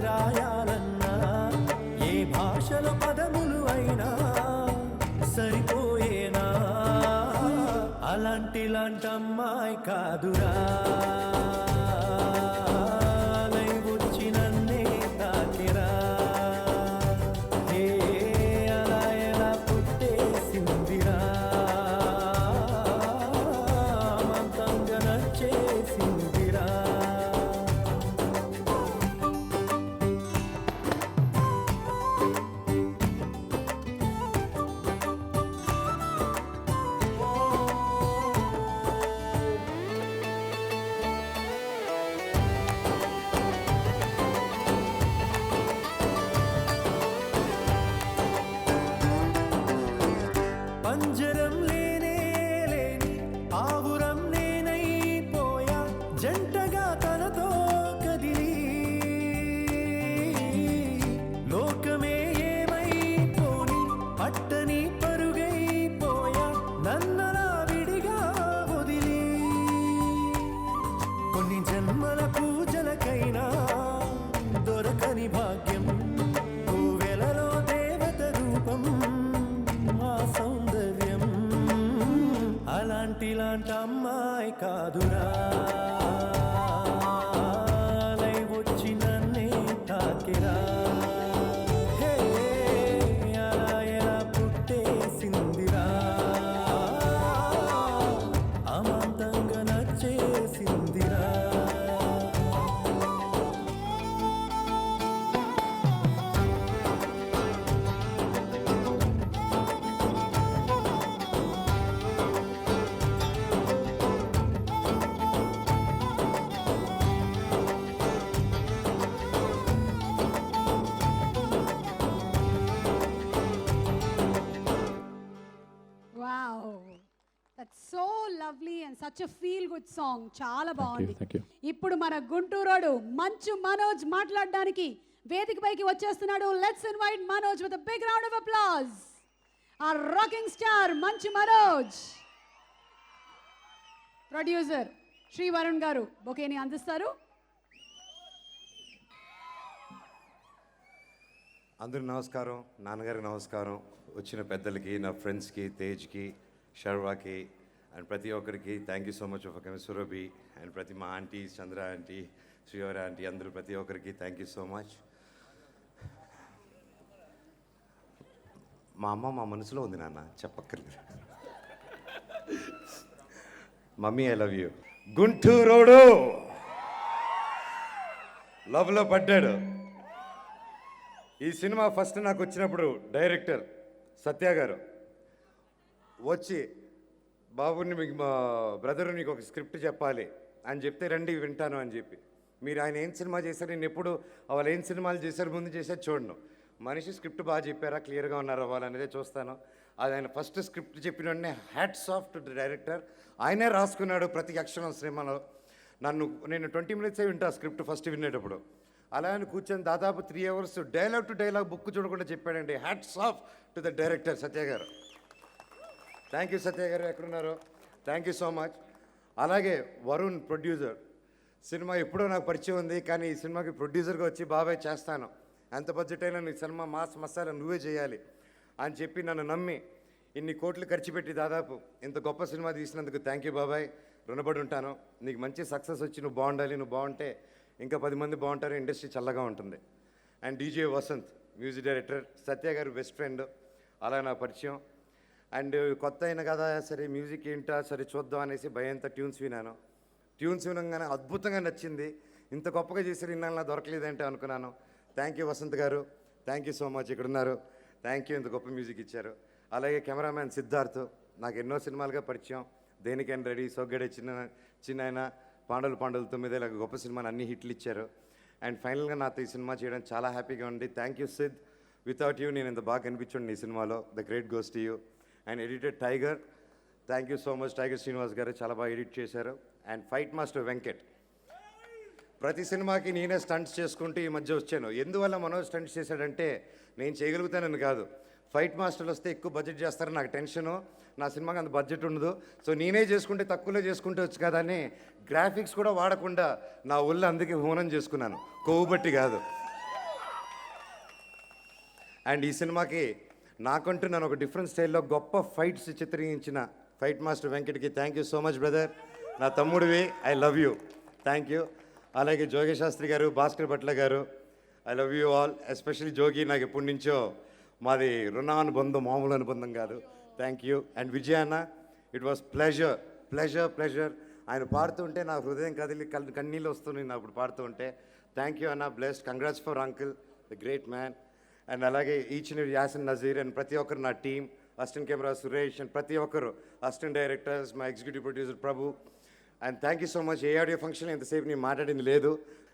రాయాలన్నా ఏ భాషలో పదములు అయినా సరిపోయేనా అలాంటి అమ్మాయి కాదురా అలై వచ్చి నన్నే తాకిరా ఏ అలా ఎలా పుట్టేసిందిరా అమాంతంగా నచ్చేసిందిరా పంజరం లేనే లేని ఆవురం నేనైపోయా జంటగా తనతో కదిలి లోకమే ఏమైపోని పట్టని పరుగైపోయా నన్నలా విడిగా వదిలి కొన్ని జన్మల పూజలకైనా దొరకని భాగ్యం కోవెలలో దేవత రూపం ఆ సౌందర్యం అలాంటి అమ్మాయి కాదురా అలై వచ్చి నన్నే తాకిరా హే అలా ఎలా పుట్టేసిందిరా అమాంతంగా నచ్చేసిందిరా wow that's so lovely and such a feel good song చాలా బాగుంది. ఇప్పుడు మన గుంటూరోడు మంచు మనోజ్ మాట్లాడడానికి వేదికపైకి వచ్చేస్తున్నాడు. Let's invite Manoj with a big round of applause. ఆ rocking star Manchu Manoj. Producer Shri Varun గారు బొకేని అందిస్తారు. అందరూ నమస్కారం, నాన్నగారికి నమస్కారం, వచ్చిన పెద్దలకి, నా ఫ్రెండ్స్కి, తేజ్కి, షర్వాకి అండ్ ప్రతి ఒక్కరికి thank you so much for coming. Surabhi and ప్రతి మా ఆంటీ, చంద్ర ఆంటీ, శ్రీవరి ఆంటీ, అందరూ ప్రతి ఒక్కరికి థ్యాంక్ యూ సో మచ్. మా అమ్మ మా మనసులో ఉంది నాన్న, చెప్పక్కర్లేదు. Mummy I love you. Gunturodu లవ్లో పడ్డాడు. ఈ సినిమా ఫస్ట్ నాకు వచ్చినప్పుడు డైరెక్టర్ సత్య గారు వచ్చి, బాబుని మీకు మా బ్రదర్ నీకు ఒక స్క్రిప్ట్ చెప్పాలి అని చెప్తే రండి వింటాను అని చెప్పి, మీరు ఆయన ఏం సినిమా చేశారు, నేను ఎప్పుడు వాళ్ళు ఏం సినిమాలు చేశారు ముందు చేశారు చూడను, మనిషి స్క్రిప్ట్ బాగా చెప్పారా, క్లియర్గా ఉన్నారా వాళ్ళు అనేది చూస్తాను. అది ఆయన ఫస్ట్ స్క్రిప్ట్ చెప్పిన వెంటనే hats off to the director. ఆయనే రాసుకున్నాడు ప్రతి అక్షరం సినిమాలో. నేను 20 minutes వింటా స్క్రిప్ట్ ఫస్ట్ వినేటప్పుడు. అలా అని కూర్చొని దాదాపు 3 hours dialogue to dialogue book చూడకుండా చెప్పాడండి. Hats off to the director Satya గారు. థ్యాంక్ యూ సత్య గారు, ఎక్కడున్నారు? Thank you so much. అలాగే వరుణ్ ప్రొడ్యూసర్. సినిమా ఎప్పుడో నాకు పరిచయం ఉంది, కానీ ఈ సినిమాకి ప్రొడ్యూసర్గా వచ్చి బాబాయ్ చేస్తాను, ఎంత బడ్జెట్ అయినా నీ సినిమా మాస్ మసాలా నువ్వే చేయాలి అని చెప్పి నన్ను నమ్మి ఇన్ని కోట్లు ఖర్చు పెట్టి దాదాపు ఇంత గొప్ప సినిమా తీసినందుకు థ్యాంక్ యూ బాబాయ్, రుణపడి ఉంటాను. నీకు మంచి సక్సెస్ వచ్చి నువ్వు బాగుండాలి, నువ్వు బాగుంటే ఇంకా 10 మంది బాగుంటారు, ఇండస్ట్రీ చల్లగా ఉంటుంది. And DJ Vasanth music director, Satya గారు బెస్ట్ ఫ్రెండ్, అలా నా పరిచయం. అండ్ కొత్త అయిన కదా సరే మ్యూజిక్ ఏంటా సరే చూద్దాం అనేసి భయంతో ట్యూన్స్ వినాను. ట్యూన్స్ వినగానే అద్భుతంగా నచ్చింది. ఇంత గొప్పగా చేశారు, ఇన్నాళ్ళు నాకు దొరకలేదంటే అనుకున్నాను. థ్యాంక్ యూ వసంత్ గారు, థ్యాంక్ యూ సో మచ్, ఇక్కడ ఉన్నారు. థ్యాంక్ యూ, ఇంత గొప్ప మ్యూజిక్ ఇచ్చారు. అలాగే కెమెరామ్యాన్ సిద్ధార్థ్, నాకు ఎన్నో సినిమాలుగా పరిచయం. దేనికైనా రెడీ, సొగ్గడే, చిన్న పాండవులు 9 ఇలాగ గొప్ప సినిమాని అన్ని హిట్లు ఇచ్చారు. అండ్ ఫైనల్గా నాతో ఈ సినిమా చేయడం చాలా హ్యాపీగా ఉంది. Thank you Sid, without you నేను ఇంత బాగా కనిపించండి ఈ సినిమాలో. The great goes to you. And editor tiger, thank you so much. Tiger Srinivas గారు చాలా బాగా ఎడిట్ చేశారు. అండ్ ఫైట్ మాస్టర్ వెంకట్, ప్రతి సినిమాకి నేనే స్టంట్స్ చేసుకుంటూ ఈ మధ్య వచ్చాను. ఎందువల్ల మనోజ్ స్టంట్స్ చేశాడంటే నేను చేయగలుగుతానని కాదు, ఫైట్ మాస్టర్లు వస్తే ఎక్కువ బడ్జెట్ చేస్తారని నాకు టెన్షను. నా సినిమాకి అంత బడ్జెట్ ఉండదు, సో నేనే చేసుకుంటే తక్కువలో చేసుకుంటే వచ్చు కదా అని గ్రాఫిక్స్ కూడా వాడకుండా నా ఒళ్ళు అందుకే హోనం చేసుకున్నాను, కొవ్వు బట్టి కాదు. అండ్ ఈ సినిమాకి నాకంటూ నేను ఒక డిఫరెంట్ స్టైల్లో గొప్ప ఫైట్స్ చిత్రించిన ఫైట్ మాస్టర్ వెంకట్కి thank you so much brother, నా తమ్ముడివి, I love you, thank you. అలాగే జోగి శాస్త్రి గారు, భాస్కర్ భట్ల గారు, I love you all. Especially Jogi నాకు ఎప్పటి నుంచో మాది రుణానుబంధం, మామూలు అనుబంధం కాదు. Thank you. అండ్ విజయ్ అన్న, it was pleasure pleasure pleasure. ఆయన పాడుతుంటే నా హృదయం కదిలి కన్నీళ్ళు వస్తున్నాయి నాకు ఇప్పుడు పాడుతూ ఉంటే. థ్యాంక్ యూ అన్న, blessed, congrats for uncle, the great man. And అలాగే each and Yasin Nazir and ప్రతి ఒక్కరు నా team, assistant camera Suresh and ప్రతి ఒక్కరు, అసిస్టెంట్ డైరెక్టర్స్, మా executive producer Prabhu. And thank you so much. ఏ ఆడియో ఫంక్షన్ ఎంతసేపు నేను మాట్లాడింది లేదు,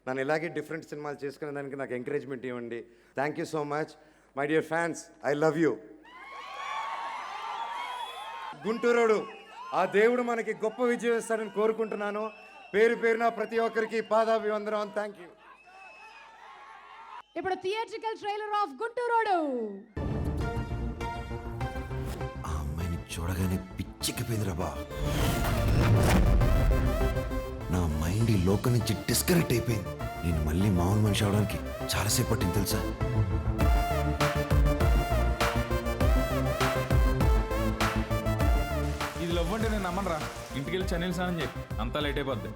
నన్ను ఇలాగే డిఫరెంట్ సినిమాలు చేసుకునే దానికి నాకు ఎంకరేజ్మెంట్ ఇవ్వండి. Thank you so much my dear fans, I love you. Gunturodu ఆ దేవుడు మనకి గొప్ప విజయం ఇస్తాడని కోరుకుంటున్నాను. పేరు పేరున ప్రతి ఒక్కరికి పాదాభివందనం. Thank you. ఇప్పుడు థియేట్రికల్ ట్రైలర్ ఆఫ్ గుంటూరోడు. ఆ అమ్మాయిని చూడగానే పిచ్చికిపోయిందిరా బా. నా మైండ్ ఈ లోకం నుంచి డిస్కనెక్ట్ అయిపోయింది. నేను మళ్ళీ మామూలు మనిషి అవడానికి చాలాసేపు పట్టింది తెలుసా. ఇది లవ్ అంటే నేను నమ్మనరా. ఇంటికి వెళ్ళి చన్నీళ్ళు స్నానం చేయి, అంతా లేట్ అయిపోద్ది.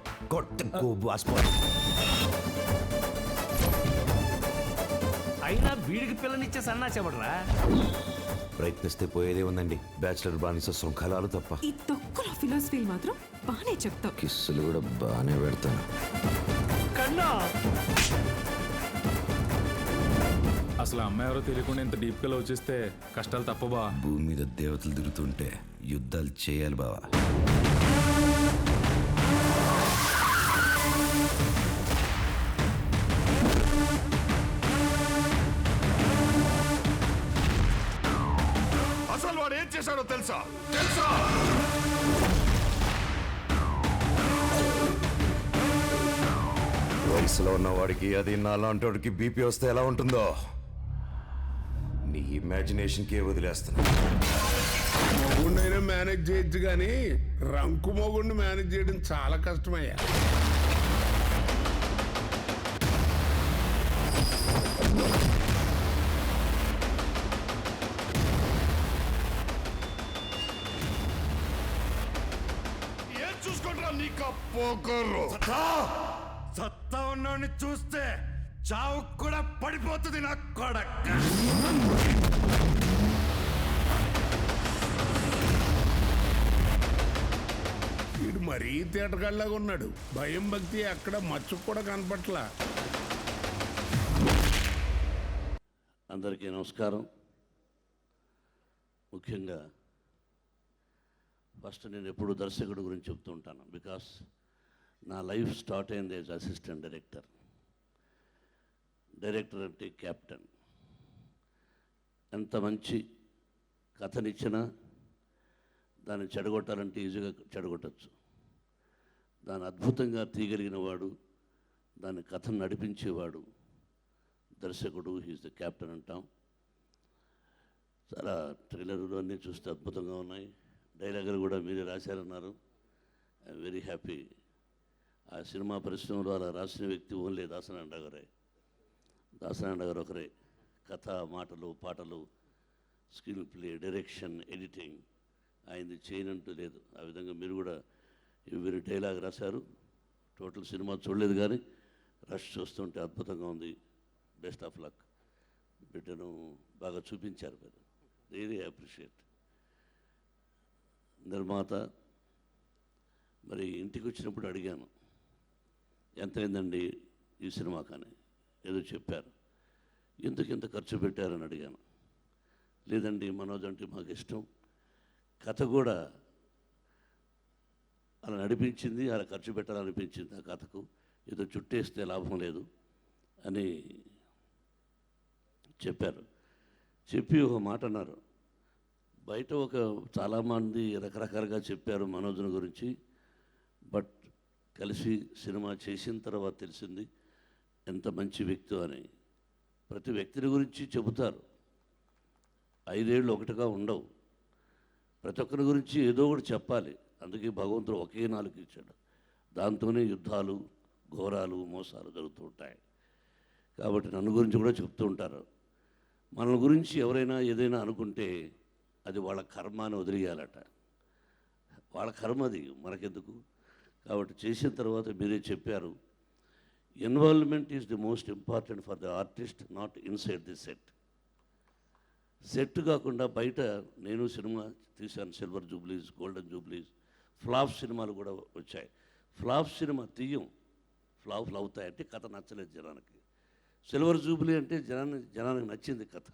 అయినా వీడికి పిల్లనిచ్చే సన్నాచెవడరా. ప్రయత్నిస్తే పోయేదే ఉందండి, బ్యాచిలర్ బానిస శృంఖలాలు తప్ప. ఈ తొక్కుల ఫిలాసఫీలు మాత్రం బానే చెప్తావు. కిస్సులు కూడా బాగానే పెడతాను. కన్నా అసలు అమ్మాయి ఎవరో తెలియకుండా ఇంత డీప్గా లవ్ చేస్తే కష్టాలు తప్పబా. భూమి మీద దేవతలు తిరుగుతుంటే యుద్ధాలు చేయాలి బావా. అసలు వాడు ఏం చేశాడో తెలుసా? తెలుసా? వయసులో ఉన్నవాడికి, అది నాలాంటి బీపీ వస్తే ఎలా ఉంటుందో నీ ఇమాజినేషన్కే వదిలేస్తున్నా. మొగుడినైనా మేనేజ్ చేయొచ్చు కానీ రంకు మొగుడిని మేనేజ్ చేయడం చాలా కష్టమయ్యా. ఏం చూసుకుంటారా నీకు పోకరు. సత్తా ఉన్నోడిని చూస్తే చావు కూడా పడిపోతుంది నా కొడక. వీడు మరీ తేటగాళ్ళగా ఉన్నాడు. భయం భక్తి అక్కడ మచ్చు కూడా కనపట్లా. అందరికీ నమస్కారం. ముఖ్యంగా ఫస్ట్ నేను ఎప్పుడు దర్శకుడు గురించి చెప్తూ ఉంటాను. బికాస్ నా లైఫ్ స్టార్ట్ అయింది యాజ్ అసిస్టెంట్ డైరెక్టర్. డైరెక్టర్ అంటే కెప్టెన్. ఎంత మంచి కథనిచ్చినా దాన్ని చెడగొట్టాలంటే ఈజీగా చెడగొట్టచ్చు. దాన్ని అద్భుతంగా తీయగలిగిన వాడు, దాని కథను నడిపించేవాడు దర్శకుడు. హీఈస్ ద క్యాప్టెన్ అంటాం. చాలా ట్రైలర్లు అన్నీ చూస్తే అద్భుతంగా ఉన్నాయి. డైలాగులు కూడా మీరే రాశారన్నారు. I'm very happy. ఆ సినిమా పరిశ్రమలో అలా రాసిన వ్యక్తి ఓన్లీ దాసనారాయణ గారే. దాసనారాయణ గారు ఒకరే. కథ, మాటలు, పాటలు, స్క్రీన్ ప్లే, డైరెక్షన్, ఎడిటింగ్ ఆయనది చేయనంటూ లేదు. ఆ విధంగా మీరు కూడా ఇవి డైలాగ్ రాశారు. టోటల్ సినిమా చూడలేదు కానీ రష్ చూస్తుంటే అద్భుతంగా ఉంది. Best of luck. బిడ్డను బాగా చూపించారు మీరు. Really appreciate. నిర్మాత మరి ఇంటికి వచ్చినప్పుడు అడిగాను, ఎంత అయిందండి ఈ సినిమా కానీ ఏదో చెప్పారు. ఎందుకు ఇంత ఖర్చు పెట్టారని అడిగాను. లేదండి మనోజ్ అంటే మాకు ఇష్టం, కథ కూడా అలా నడిపించింది, అలా ఖర్చు పెట్టాలనిపించింది. ఆ కథకు ఏదో చుట్టేస్తే లాభం లేదు అని చెప్పారు. చెప్పి ఒక మాట అన్నారు. బయట చాలామంది రకరకాలుగా చెప్పారు మనోజ్ని గురించి. బట్ కలిసి సినిమా చేసిన తర్వాత తెలిసింది ఎంత మంచి వ్యక్తి అని. ప్రతి వ్యక్తిని గురించి చెబుతారు, 5 ఏళ్ళు ఒకటిగా ఉండవు. ప్రతి ఒక్కరి గురించి ఏదో ఒకటి చెప్పాలి. అందుకే భగవంతుడు ఒకే 4 ఇచ్చాడు. దాంతోనే యుద్ధాలు, ఘోరాలు, మోసాలు జరుగుతూ ఉంటాయి. కాబట్టి నన్ను గురించి కూడా చెప్తూ ఉంటారు. మన గురించి ఎవరైనా ఏదైనా అనుకుంటే అది వాళ్ళ కర్మ అని వదిలేయాలట. వాళ్ళ కర్మ అది, మనకెందుకు. కాబట్టి చేసిన తర్వాత మీరే చెప్పారు, involvement is the most important for the artist, not inside the set. Set కాకుండా బయట నేను సినిమా తీశాను, సిల్వర్ జూబ్లీస్, గోల్డెన్ జూబ్లీస్, ఫ్లాప్ సినిమాలు కూడా వచ్చాయి. ఫ్లాప్ సినిమా తీయం, ఫ్లాప్లు అవుతాయంటే కథ నచ్చలేదు జనానికి. సిల్వర్ జూబ్లీ అంటే జనానికి నచ్చింది కథ.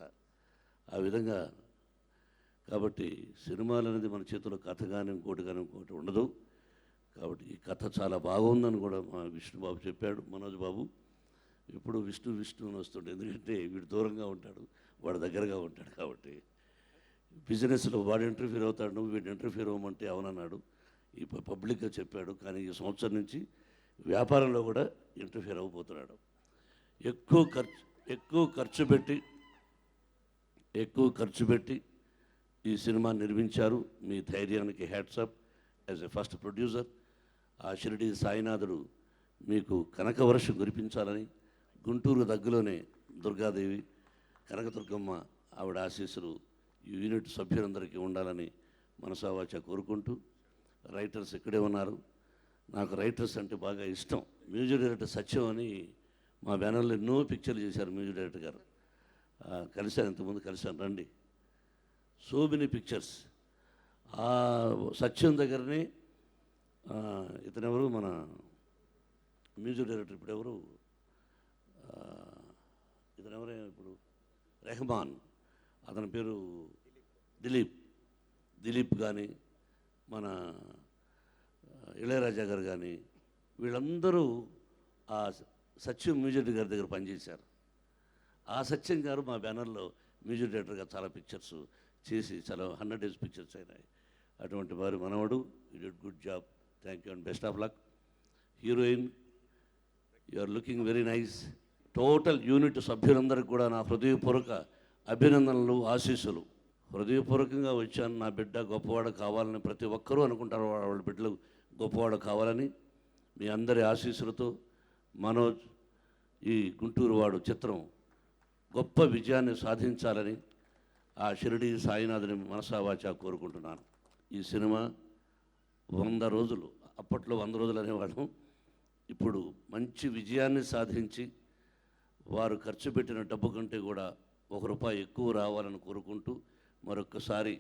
ఆ విధంగా కాబట్టి సినిమాలు అనేది మన చేతిలో కథ కానీ ఇంకోటి ఉండదు. కాబట్టి ఈ కథ చాలా బాగుందని కూడా మా విష్ణుబాబు చెప్పాడు. మనోజ్ బాబు ఇప్పుడు విష్ణు అని వస్తుండే, ఎందుకంటే వీడు దూరంగా ఉంటాడు, వాడు దగ్గరగా ఉంటాడు. కాబట్టి బిజినెస్లో వాడు ఇంటర్ఫీర్ అవుతాడు, నువ్వు వీడు ఇంటర్ఫీర్ అవ్వమంటే అవునన్నాడు. ఈ పబ్లిక్గా చెప్పాడు. కానీ ఈ సంవత్సరం నుంచి వ్యాపారంలో కూడా ఇంటర్ఫీర్ అవ్వబోతున్నాడు. ఎక్కువ ఖర్చు పెట్టి ఈ సినిమా నిర్మించారు. మీ ధైర్యానికి hats off. As a first producer ఆ షిరిడి సాయినాథుడు మీకు కనకవర్షం కురిపించాలని, గుంటూరు దగ్గరలోనే దుర్గాదేవి కనకదుర్గమ్మ ఆవిడ ఆశీస్సులు ఈ యూనిట్ సభ్యులందరికీ ఉండాలని మనసావాచ కోరుకుంటూ, రైటర్స్ ఇక్కడే ఉన్నారు. నాకు రైటర్స్ అంటే బాగా ఇష్టం. మ్యూజిక్ డైరెక్టర్ సత్యం అని మా బ్యానర్లో ఎన్నో పిక్చర్లు చేశారు మ్యూజిక్ డైరెక్టర్ గారు. కలిశాను, ఇంతకుముందు కలిశాను, రండి. So many pictures. ఆ సత్యం దగ్గరనే ఇతనెవరు, మన మ్యూజిక్ డైరెక్టర్ ఇప్పుడు ఎవరు, ఇతనెవరే ఇప్పుడు, రెహమాన్, అతని పేరు దిలీప్ కానీ, మన ఇళయరాజా గారు కానీ, వీళ్ళందరూ ఆ సత్యం మ్యూజిక్ గారి దగ్గర పనిచేశారు. ఆ సత్యం గారు మా బ్యానర్లో మ్యూజిక్ డైరెక్టర్గా చాలా పిక్చర్స్ చేసి చాలా 100 days పిక్చర్స్ అయినాయి. అటువంటి వారి మనవడు. You did good job. Thank you and best of luck. Heroine, you are looking very nice. Total unit సభ్యులందరికీ కూడా నా హృదయపూర్వక అభినందనలు, ఆశీస్సులు. హృదయపూర్వకంగా వచ్చాను. నా బిడ్డ గొప్పవాడు కావాలని ప్రతి ఒక్కరూ అనుకుంటారు, వాళ్ళ బిడ్డలు గొప్పవాడు కావాలని. మీ అందరి ఆశీస్సులతో మనోజ్ ఈ గుంటూరు వాడు చిత్రం గొప్ప విజయాన్ని సాధించాలని ఆ షిరిడి సాయినాథుని మనసావాచ కోరుకుంటున్నాను. ఈ సినిమా 100 రోజులు, అప్పట్లో 100 రోజులు అనేవాళ్ళం, ఇప్పుడు మంచి విజయాన్ని సాధించి వారు ఖర్చు పెట్టిన డబ్బు కంటే కూడా ₹1 ఎక్కువ రావాలని కోరుకుంటూ మరొక్కసారి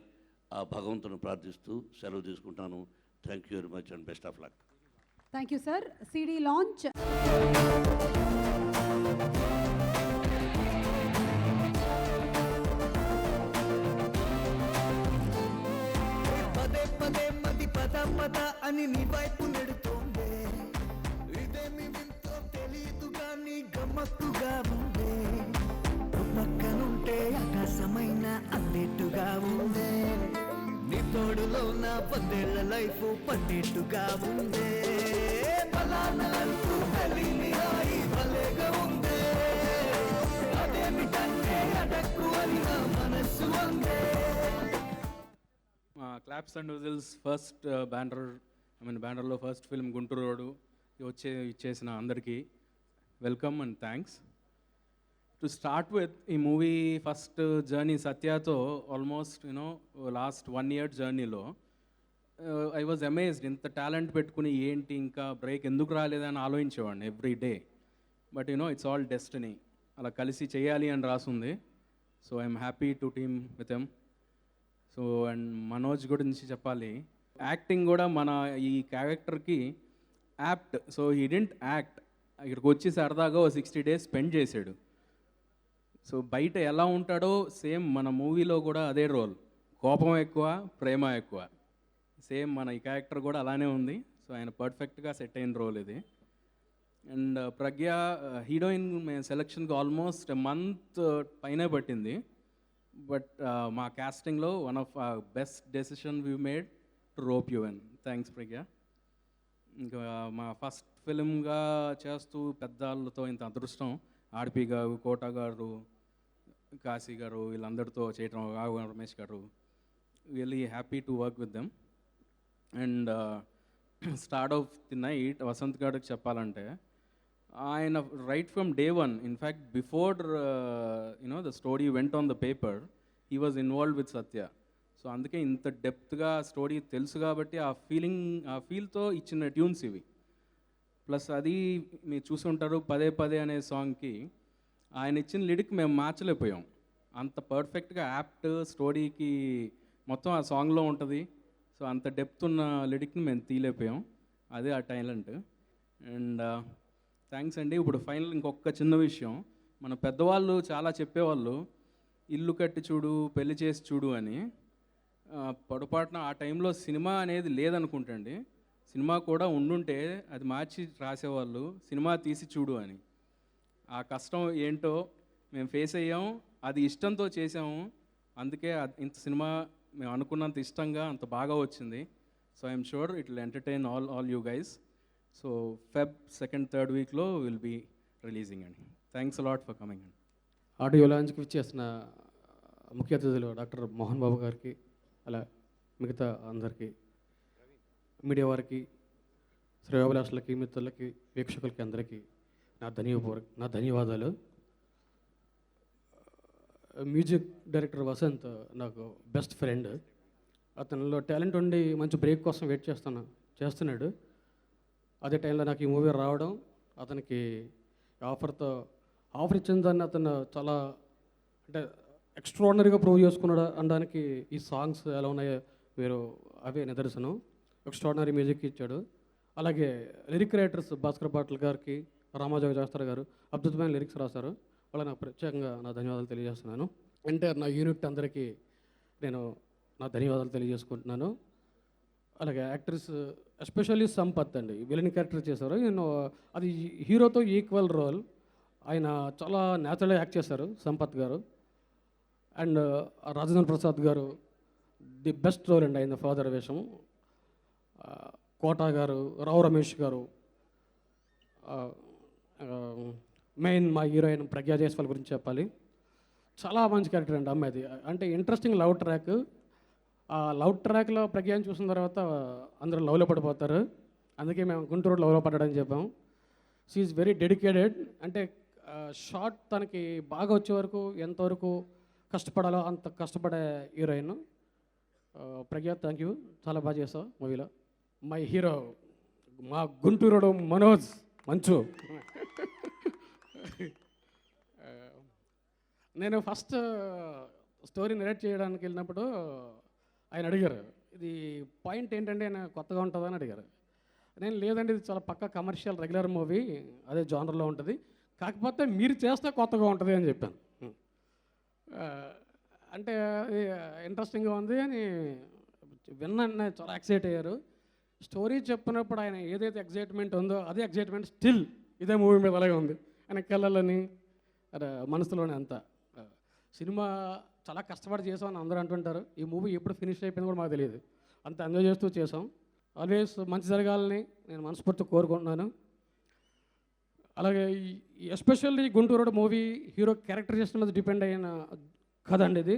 ఆ భగవంతుని ప్రార్థిస్తూ సెలవు తీసుకుంటాను. Thank you very much and best of luck. Thank you sir. CD launch. పద అని నీ వైపు నెడుతోందే, ఇదేమి వింతో తెలీదు గాని గమ్మత్తుగా ఉందే, పక్కనుంటే ఆకాశమైన అల్లెట్టుగా ఉందే. వందేళ్ల లైఫ్ పన్నెట్టుగా ఉందే బలానంటూ తెలియని హాయి భలేగా ఉందే అదేమిటంటే అడక్కు అని నా మనస్సు అందే. క్లాప్స్ అండ్ విజిల్స్ ఫస్ట్ బ్యానర్లో ఫస్ట్ ఫిల్మ్ గుంటూరు రోడ్డు ఇచ్చేసిన అందరికీ welcome and thanks. To start with ఈ movie first journey సత్యతో almost last 1 year జర్నీలో ఐ వాజ్ అమేజ్డ్. ఇంత టాలెంట్ పెట్టుకుని ఏంటి ఇంకా బ్రేక్ ఎందుకు రాలేదని ఆలోచించేవాడిని every day. But it's all destiny, అలా కలిసి చేయాలి అని రాసుంది. So I'm happy to team with M. So and Manoj గురించి చెప్పాలి, యాక్టింగ్ కూడా మన ఈ క్యారెక్టర్కి apt. So he didn't act, ఇక్కడికి వచ్చి సరదాగా 60 days స్పెండ్ చేశాడు. సో బయట ఎలా ఉంటాడో సేమ్ మన మూవీలో కూడా అదే రోల్, కోపం ఎక్కువ ప్రేమ ఎక్కువ. సేమ్ మన ఈ క్యారెక్టర్ కూడా అలానే ఉంది. సో ఆయన పర్ఫెక్ట్గా సెట్ అయిన రోల్ ఇది. అండ్ ప్రజ్ఞ హీరోయిన్ సెలక్షన్కి ఆల్మోస్ట్ month పైనే పట్టింది. బట్ మా క్యాస్టింగ్లో one of best decision we made to rope you and thanks Pragya. ఇంకా మా ఫస్ట్ ఫిల్మ్గా చేస్తూ పెద్దవాళ్ళతో ఇంత అదృష్టం, ఆర్పి గారు, కోట గారు, కాశీ గారు, వీళ్ళందరితో చేయటం, రమేష్ గారు, really happy to work with them. And start of the night Vasanth గారికి చెప్పాలంటే ఆయన right from day 1, in fact before the story went on the paper, he was involved with Satya. So అందుకే ఇంత డెప్త్గా స్టోరీ తెలుసు కాబట్టి ఆ ఫీల్తో ఇచ్చిన ట్యూన్స్ ఇవి. ప్లస్ అది మీరు చూసి ఉంటారు, పదే పదే అనే సాంగ్కి ఆయన ఇచ్చిన లిరిక్ మేము మార్చలేకపోయాం. అంత పర్ఫెక్ట్గా యాప్ట్ స్టోరీకి మొత్తం ఆ సాంగ్లో ఉంటుంది. సో అంత డెప్త్ ఉన్న లిరిక్ని మేము తీయలేకపోయాం, అదే ఆ టాలెంట్. అండ్ థ్యాంక్స్ అండి. ఇప్పుడు ఫైనల్ ఇంకొక చిన్న విషయం, మన పెద్దవాళ్ళు చాలా చెప్పేవాళ్ళు ఇల్లు కట్టి చూడు, పెళ్లి చేసి చూడు అని. పొరపాటున ఆ టైంలో సినిమా అనేది లేదనుకుంటండి, సినిమా కూడా ఉండుంటే అది మార్చి రాసేవాళ్ళు సినిమా తీసి చూడు అని. ఆ కష్టం ఏంటో మేము ఫేస్ అయ్యాం, అది ఇష్టంతో చేసాము. అందుకే ఇంత సినిమా మేము అనుకున్నంత ఇష్టంగా అంత బాగా వచ్చింది. So I'm sure it will entertain all you guys. So Feb 2nd, 3rd weekలో విల్ బీ రిలీజింగ్ అండి. థ్యాంక్స్ అలాట్ ఫర్ కమింగ్ అండి. ఆడియో లాంచ్కి ఇచ్చేసిన ముఖ్య అతిథులు డాక్టర్ మోహన్ బాబు గారికి, అలా మిగతా అందరికీ, మీడియా వారికి, శ్రేయోభిలాషులకి, మిత్రులకి, వీక్షకులకి అందరికీ నా ధన్యవాదాలు. మ్యూజిక్ డైరెక్టర్ వసంత్ నాకు బెస్ట్ ఫ్రెండ్. అతనిలో టాలెంట్ ఉండి మంచి బ్రేక్ కోసం వెయిట్ చేస్తున్నాడు. అదే టైంలో నాకు ఈ మూవీ రావడం, అతనికి ఆఫర్ ఇచ్చిన దాన్ని అతను చాలా అంటే ఎక్స్ట్రాడినరీగా ప్రూవ్ చేసుకున్నాడు అనడానికి ఈ సాంగ్స్ ఎలా ఉన్నాయో మీరు అవే నిదర్శనం. ఎక్స్ట్రాడినరీ మ్యూజిక్ ఇచ్చాడు. అలాగే లిరిక్ రైటర్స్ భాస్కర్ పాటిల్ గారికి, రామాజోగ శాస్త్రి గారు అద్భుతమైన లిరిక్స్ రాశారు. వాళ్ళకి నాకు ప్రత్యేకంగా నా ధన్యవాదాలు తెలియజేస్తున్నాను. ఎంటైర్ నా యూనిట్ అందరికీ నేను నా ధన్యవాదాలు తెలియజేసుకుంటున్నాను. అలాగే యాక్టర్స్ ఎస్పెషల్లీ సంపత్ అండి, విలన్ క్యారెక్టర్ చేశారు. నేను అది హీరోతో ఈక్వల్ రోల్, ఆయన చాలా న్యాచురల్గా యాక్ట్ చేశారు సంపత్ గారు. అండ్ రాజేంద్ర ప్రసాద్ గారు ది బెస్ట్ రోల్ అండి ఆయన ఫాదర్ వేషం. కోట గారు, రావు రమేష్ గారు, మెయిన్ మా హీరోయిన్ ప్రజ్ఞా జైస్వాల్ గురించి చెప్పాలి. చాలా మంచి క్యారెక్టర్ అండి అమ్మాయిది. అంటే ఇంట్రెస్టింగ్ లవ్ ట్రాక్. ఆ లవ్ ట్రాక్లో ప్రజ్ఞాని చూసిన తర్వాత అందరూ లవ్లో పడిపోతారు. అందుకే మేము గుంటూరు లవ్లో పడ్డాడని చెప్పాం. She's very dedicated. అంటే షార్ట్ తనకి బాగా వచ్చే వరకు ఎంతవరకు కష్టపడాలో అంత కష్టపడే హీరోయిన్ ప్రజ్ఞ. థ్యాంక్ యూ, చాలా బాగా చేసావు మూవీలో. మై హీరో మా గుంటూరుడు మనోజ్ మంచు. నేను ఫస్ట్ స్టోరీ నరేట్ చేయడానికి వెళ్ళినప్పుడు ఆయన అడిగారు, ఇది పాయింట్ ఏంటంటే ఆయన కొత్తగా ఉంటుందని అడిగారు. నేను లేదండి, ఇది చాలా పక్కా కమర్షియల్ రెగ్యులర్ మూవీ, అదే జానర్లో ఉంటుంది, కాకపోతే మీరు చేస్తే కొత్తగా ఉంటుంది అని చెప్పాను. అంటే ఇంట్రెస్టింగ్గా ఉంది అని విన్నా, చాలా ఎక్సైట్ అయ్యారు. స్టోరీ చెప్పినప్పుడు ఆయన ఏదైతే ఎగ్జైట్మెంట్ ఉందో అదే ఎగ్జైట్మెంట్ స్టిల్ ఇదే మూవీ మీద అలాగే ఉంది. ఆయన కళ్ళని మనసులోనే అంతా. సినిమా చాలా కష్టపడి చేసామని అందరూ అంటుంటారు. ఈ మూవీ ఎప్పుడు ఫినిష్ అయిపోయింది కూడా మాకు తెలియదు. అంత ఎంజాయ్ చేస్తూ చేసాం. ఆల్వేస్ మంచి జరగాలని నేను మనస్ఫూర్తిగా కోరుకుంటున్నాను. అలాగే especially Guntur movie hero characterization మీద డిపెండ్ అయిన కథ అండి ఇది.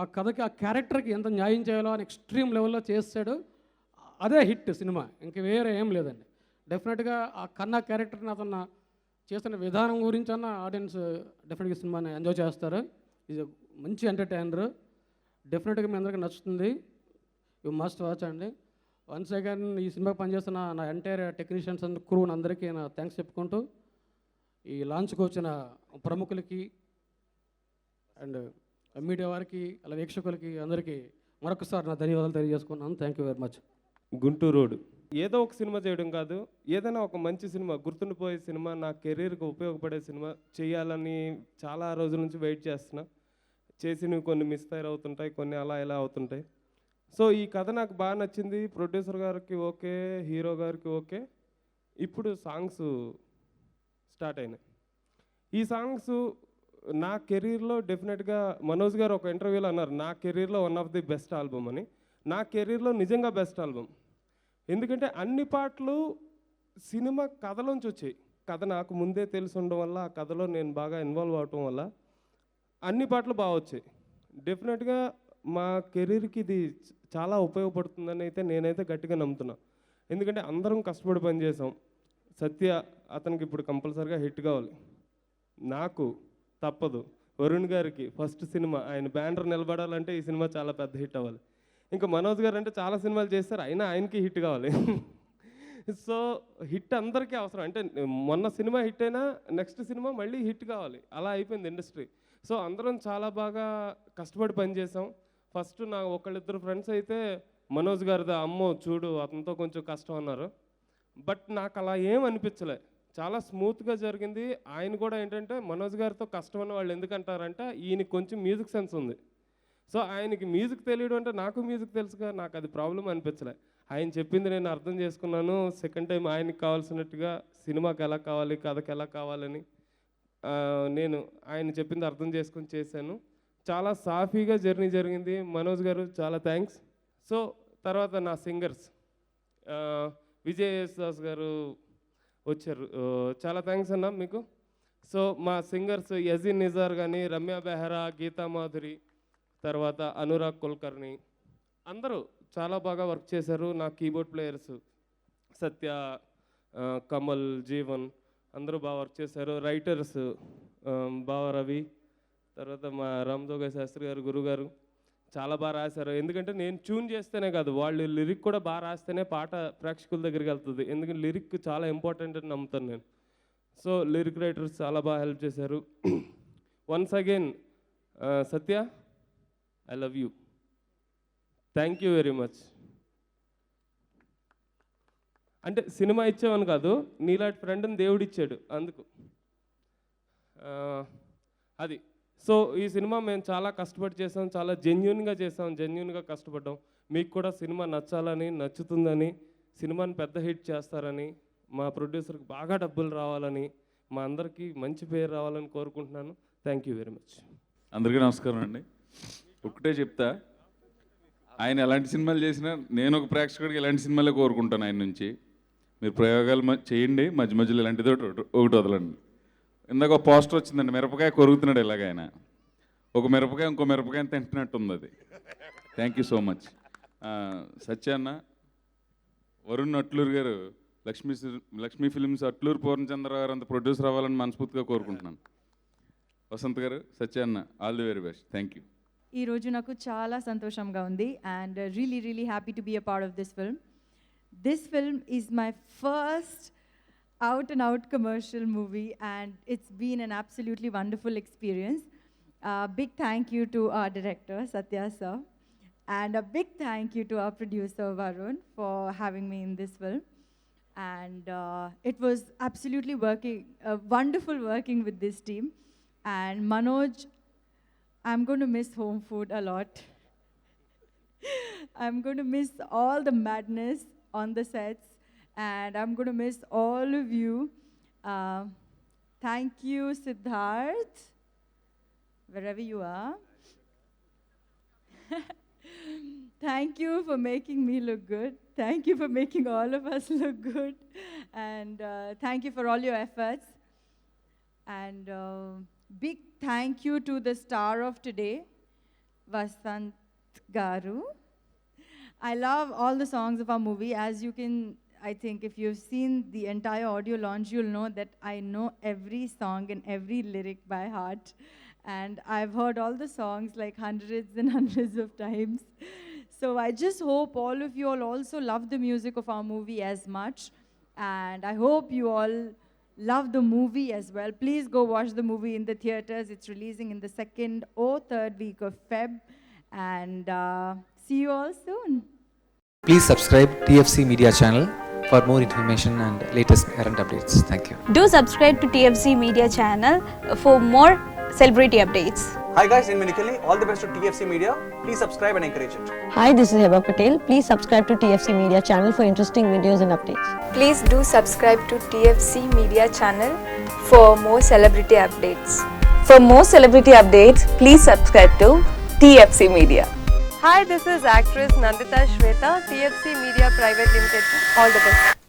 ఆ కథకి ఆ క్యారెక్టర్కి ఎంత న్యాయం చేయాలో అని ఎక్స్ట్రీమ్ లెవెల్లో చేస్తాడు. అదే హిట్ సినిమా, ఇంక వేరే ఏం లేదండి. డెఫినెట్గా ఆ కన్నా క్యారెక్టర్ని అతను చేస్తున్న విధానం గురించి అన్న ఆడియన్స్ డెఫినెట్గా సినిమాని ఎంజాయ్ చేస్తారు. ఇది మంచి ఎంటర్టైనర్, డెఫినెట్గా మీ అందరికీ నచ్చుతుంది. యూ మస్ట్ వాచ్ అండి. వన్స్ అగైన్ ఈ సినిమాకి పనిచేస్తున్న నా ఎంటైర్ టెక్నీషియన్స్ అండ్ క్రూని అందరికీ నా థ్యాంక్స్ చెప్పుకుంటూ, ఈ లాంచ్కి వచ్చిన ప్రముఖులకి అండ్ మీడియా వారికి అలా వీక్షకులకి అందరికీ మరొకసారి నా ధన్యవాదాలు తెలియజేసుకున్నాను. Thank you very much. Guntur road ఏదో ఒక సినిమా చేయడం కాదు, ఏదైనా ఒక మంచి సినిమా, గుర్తుండిపోయే సినిమా, నా కెరీర్కి ఉపయోగపడే సినిమా చేయాలని చాలా రోజుల నుంచి వెయిట్ చేస్తున్నా. చేసినవి కొన్ని మిస్ఫైర్ అవుతుంటాయి, కొన్ని అలా ఇలా అవుతుంటాయి. సో ఈ కథ నాకు బాగా నచ్చింది. ప్రొడ్యూసర్ గారికి ఓకే, హీరో గారికి ఓకే. ఇప్పుడు సాంగ్స్ స్టార్ట్ అయినాయి. ఈ సాంగ్స్ నా కెరీర్లో డెఫినెట్గా మనోజ్ గారు ఒక ఇంటర్వ్యూలో అన్నారు, నా కెరీర్లో one of the best album అని. నా కెరీర్లో నిజంగా బెస్ట్ ఆల్బమ్. ఎందుకంటే అన్ని పాటలు సినిమా కథలోంచి వచ్చాయి. కథ నాకు ముందే తెలిసి ఉండడం వల్ల, ఆ కథలో నేను బాగా ఇన్వాల్వ్ అవటం వల్ల అన్ని పాటలు బాగా వచ్చాయి. డెఫినెట్గా మా కెరీర్కి ఇది చాలా ఉపయోగపడుతుందని అయితే నేనైతే గట్టిగా నమ్ముతున్నా. ఎందుకంటే అందరం కష్టపడి పనిచేసాం. సత్య అతనికి ఇప్పుడు కంపల్సరీగా హిట్ కావాలి, నాకు తప్పదు. వరుణ్ గారికి ఫస్ట్ సినిమా, ఆయన బ్యానర్ నిలబడాలంటే ఈ సినిమా చాలా పెద్ద హిట్ అవ్వాలి. ఇంకా మనోజ్ గారు అంటే చాలా సినిమాలు చేస్తారు, అయినా ఆయనకి హిట్ కావాలి. సో హిట్ అందరికీ అవసరం. అంటే మొన్న సినిమా హిట్ అయినా నెక్స్ట్ సినిమా మళ్ళీ హిట్ కావాలి, అలా అయిపోయింది ఇండస్ట్రీ. సో అందరం చాలా బాగా కష్టపడి పనిచేసాం. ఫస్ట్ నా ఒకళ్ళిద్దరు ఫ్రెండ్స్ అయితే మనోజ్ గారిదా అమ్మో చూడు అతనితో కొంచెం కష్టం అన్నారు. బట్ నాకు అలా ఏం అనిపించలే, చాలా స్మూత్గా జరిగింది. ఆయన కూడా ఏంటంటే మనోజ్ గారితో కష్టం అన్న వాళ్ళు ఎందుకంటారంటే ఈయనకి కొంచెం మ్యూజిక్ సెన్స్ ఉంది. సో ఆయనకి మ్యూజిక్ తెలియడం అంటే నాకు మ్యూజిక్ తెలుసుగా, నాకు అది ప్రాబ్లం అనిపించలే. ఆయన చెప్పింది నేను అర్థం చేసుకున్నాను. సెకండ్ టైం ఆయనకి కావాల్సినట్టుగా సినిమాకి ఎలా కావాలి, కథకి ఎలా కావాలని నేను ఆయన చెప్పింది అర్థం చేసుకొని చేశాను. చాలా సాఫీగా జర్నీ జరిగింది. మనోజ్ గారు చాలా థ్యాంక్స్. సో తర్వాత నా సింగర్స్ విజయ్ యేసుదాస్ గారు వచ్చారు, చాలా థ్యాంక్స్ అన్న మీకు. సో మా సింగర్స్ యజీన్ నిజార్ కానీ, రమ్య బెహరా, గీతా మాధురి, తర్వాత అనురాగ్ కుల్కర్ని, అందరూ చాలా బాగా వర్క్ చేశారు. నా కీబోర్డ్ ప్లేయర్స్ సత్య, కమల్, జీవన్ అందరూ బాగా వర్క్ చేశారు. రైటర్స్ బావ రవి, తర్వాత మా రామజోగ శాస్త్రి గారు, గురుగారు చాలా బాగా రాశారు. ఎందుకంటే నేను ట్యూన్ చేస్తేనే కాదు, వాళ్ళు లిరిక్ కూడా బాగా రాస్తేనే పాట ప్రేక్షకుల దగ్గరికి వెళ్తుంది. ఎందుకంటే లిరిక్ చాలా ఇంపార్టెంట్ అని నమ్ముతాను నేను. సో లిరిక్ రైటర్స్ చాలా బాగా హెల్ప్ చేశారు. Once again Satya, I love you, thank you very much. అంటే సినిమా ఇచ్చామని కాదు, నీలాంటి ఫ్రెండ్ని దేవుడు ఇచ్చాడు అందుకు అది. సో ఈ సినిమా మేము చాలా కష్టపడి చేసాం, చాలా జెన్యున్గా చేసాం, జెన్యున్గా కష్టపడ్డాం. మీకు కూడా సినిమా నచ్చాలని, నచ్చుతుందని, సినిమాని పెద్ద హిట్ చేస్తారని, మా ప్రొడ్యూసర్కి బాగా డబ్బులు రావాలని, మా అందరికీ మంచి పేరు రావాలని కోరుకుంటున్నాను. Thank you very much. అందరికీ నమస్కారం అండి. ఒకటే చెప్తా, ఆయన ఎలాంటి సినిమాలు చేసినా నేను ఒక ప్రేక్షకుడికి ఎలాంటి సినిమాలే కోరుకుంటాను ఆయన నుంచి. మీరు ప్రయోగాలు చేయండి, మధ్య మధ్యలో ఇలాంటిది ఒకటి వదలండి. ఇందాక ఒక పోస్టర్ వచ్చిందండి, మిరపకాయ కొరుగుతున్నాడు ఇలాగ ఆయన. ఒక మిరపకాయ ఇంకో మిరపకాయ తింటున్నట్టు ఉంది అది. Thank you so much. సత్యాన్న, వరుణ్ అట్లూరు గారు, లక్ష్మీ ఫిల్మ్స్ అట్లూరు పూర్ణచంద్ర గారు అంత ప్రొడ్యూసర్ అవ్వాలని మనస్ఫూర్తిగా కోరుకుంటున్నాను. వసంత్ గారు, సత్యాన్న, all the very best. Thank you. ఈరోజు నాకు చాలా సంతోషంగా ఉంది and really happy to be a part of this film. This film is my first out-and-out commercial movie and it's been an absolutely wonderful experience. Big thank you to our director, Satya sir, and a big thank you to our producer, Varun, for having me in this film. And it was absolutely wonderful working with this team. And Manoj, I'm going to miss home food a lot. I'm going to miss all the madness on the sets, and I'm going to miss all of you. Thank you, Siddharth, wherever you are. Thank you for making me look good. Thank you for making all of us look good. And thank you for all your efforts. And big thank you to the star of today, Vasant Garu. I love all the songs of our movie. As you can, I think if you've seen the entire audio launch, you'll know that I know every song and every lyric by heart. And I've heard all the songs like hundreds and hundreds of times. So I just hope all of you all also love the music of our movie as much. And I hope you all love the movie as well. Please go watch the movie in the theaters. It's releasing in the 2nd or 3rd week of Feb. And see you all soon. Please subscribe TFC Media channel for more information and latest current updates. Thank you. Do subscribe to TFC Media channel for more celebrity updates. Hi guys, in Minikali, all the best to TFC Media. Please subscribe and encourage it. Hi, this is Heba Patel. Please subscribe to TFC Media channel for interesting videos and updates. Please do subscribe to TFC Media channel for more celebrity updates. For more celebrity updates, please subscribe to TFC Media. Hi, this is actress Nandita Shweta, TFC Media Private Limited. All the best.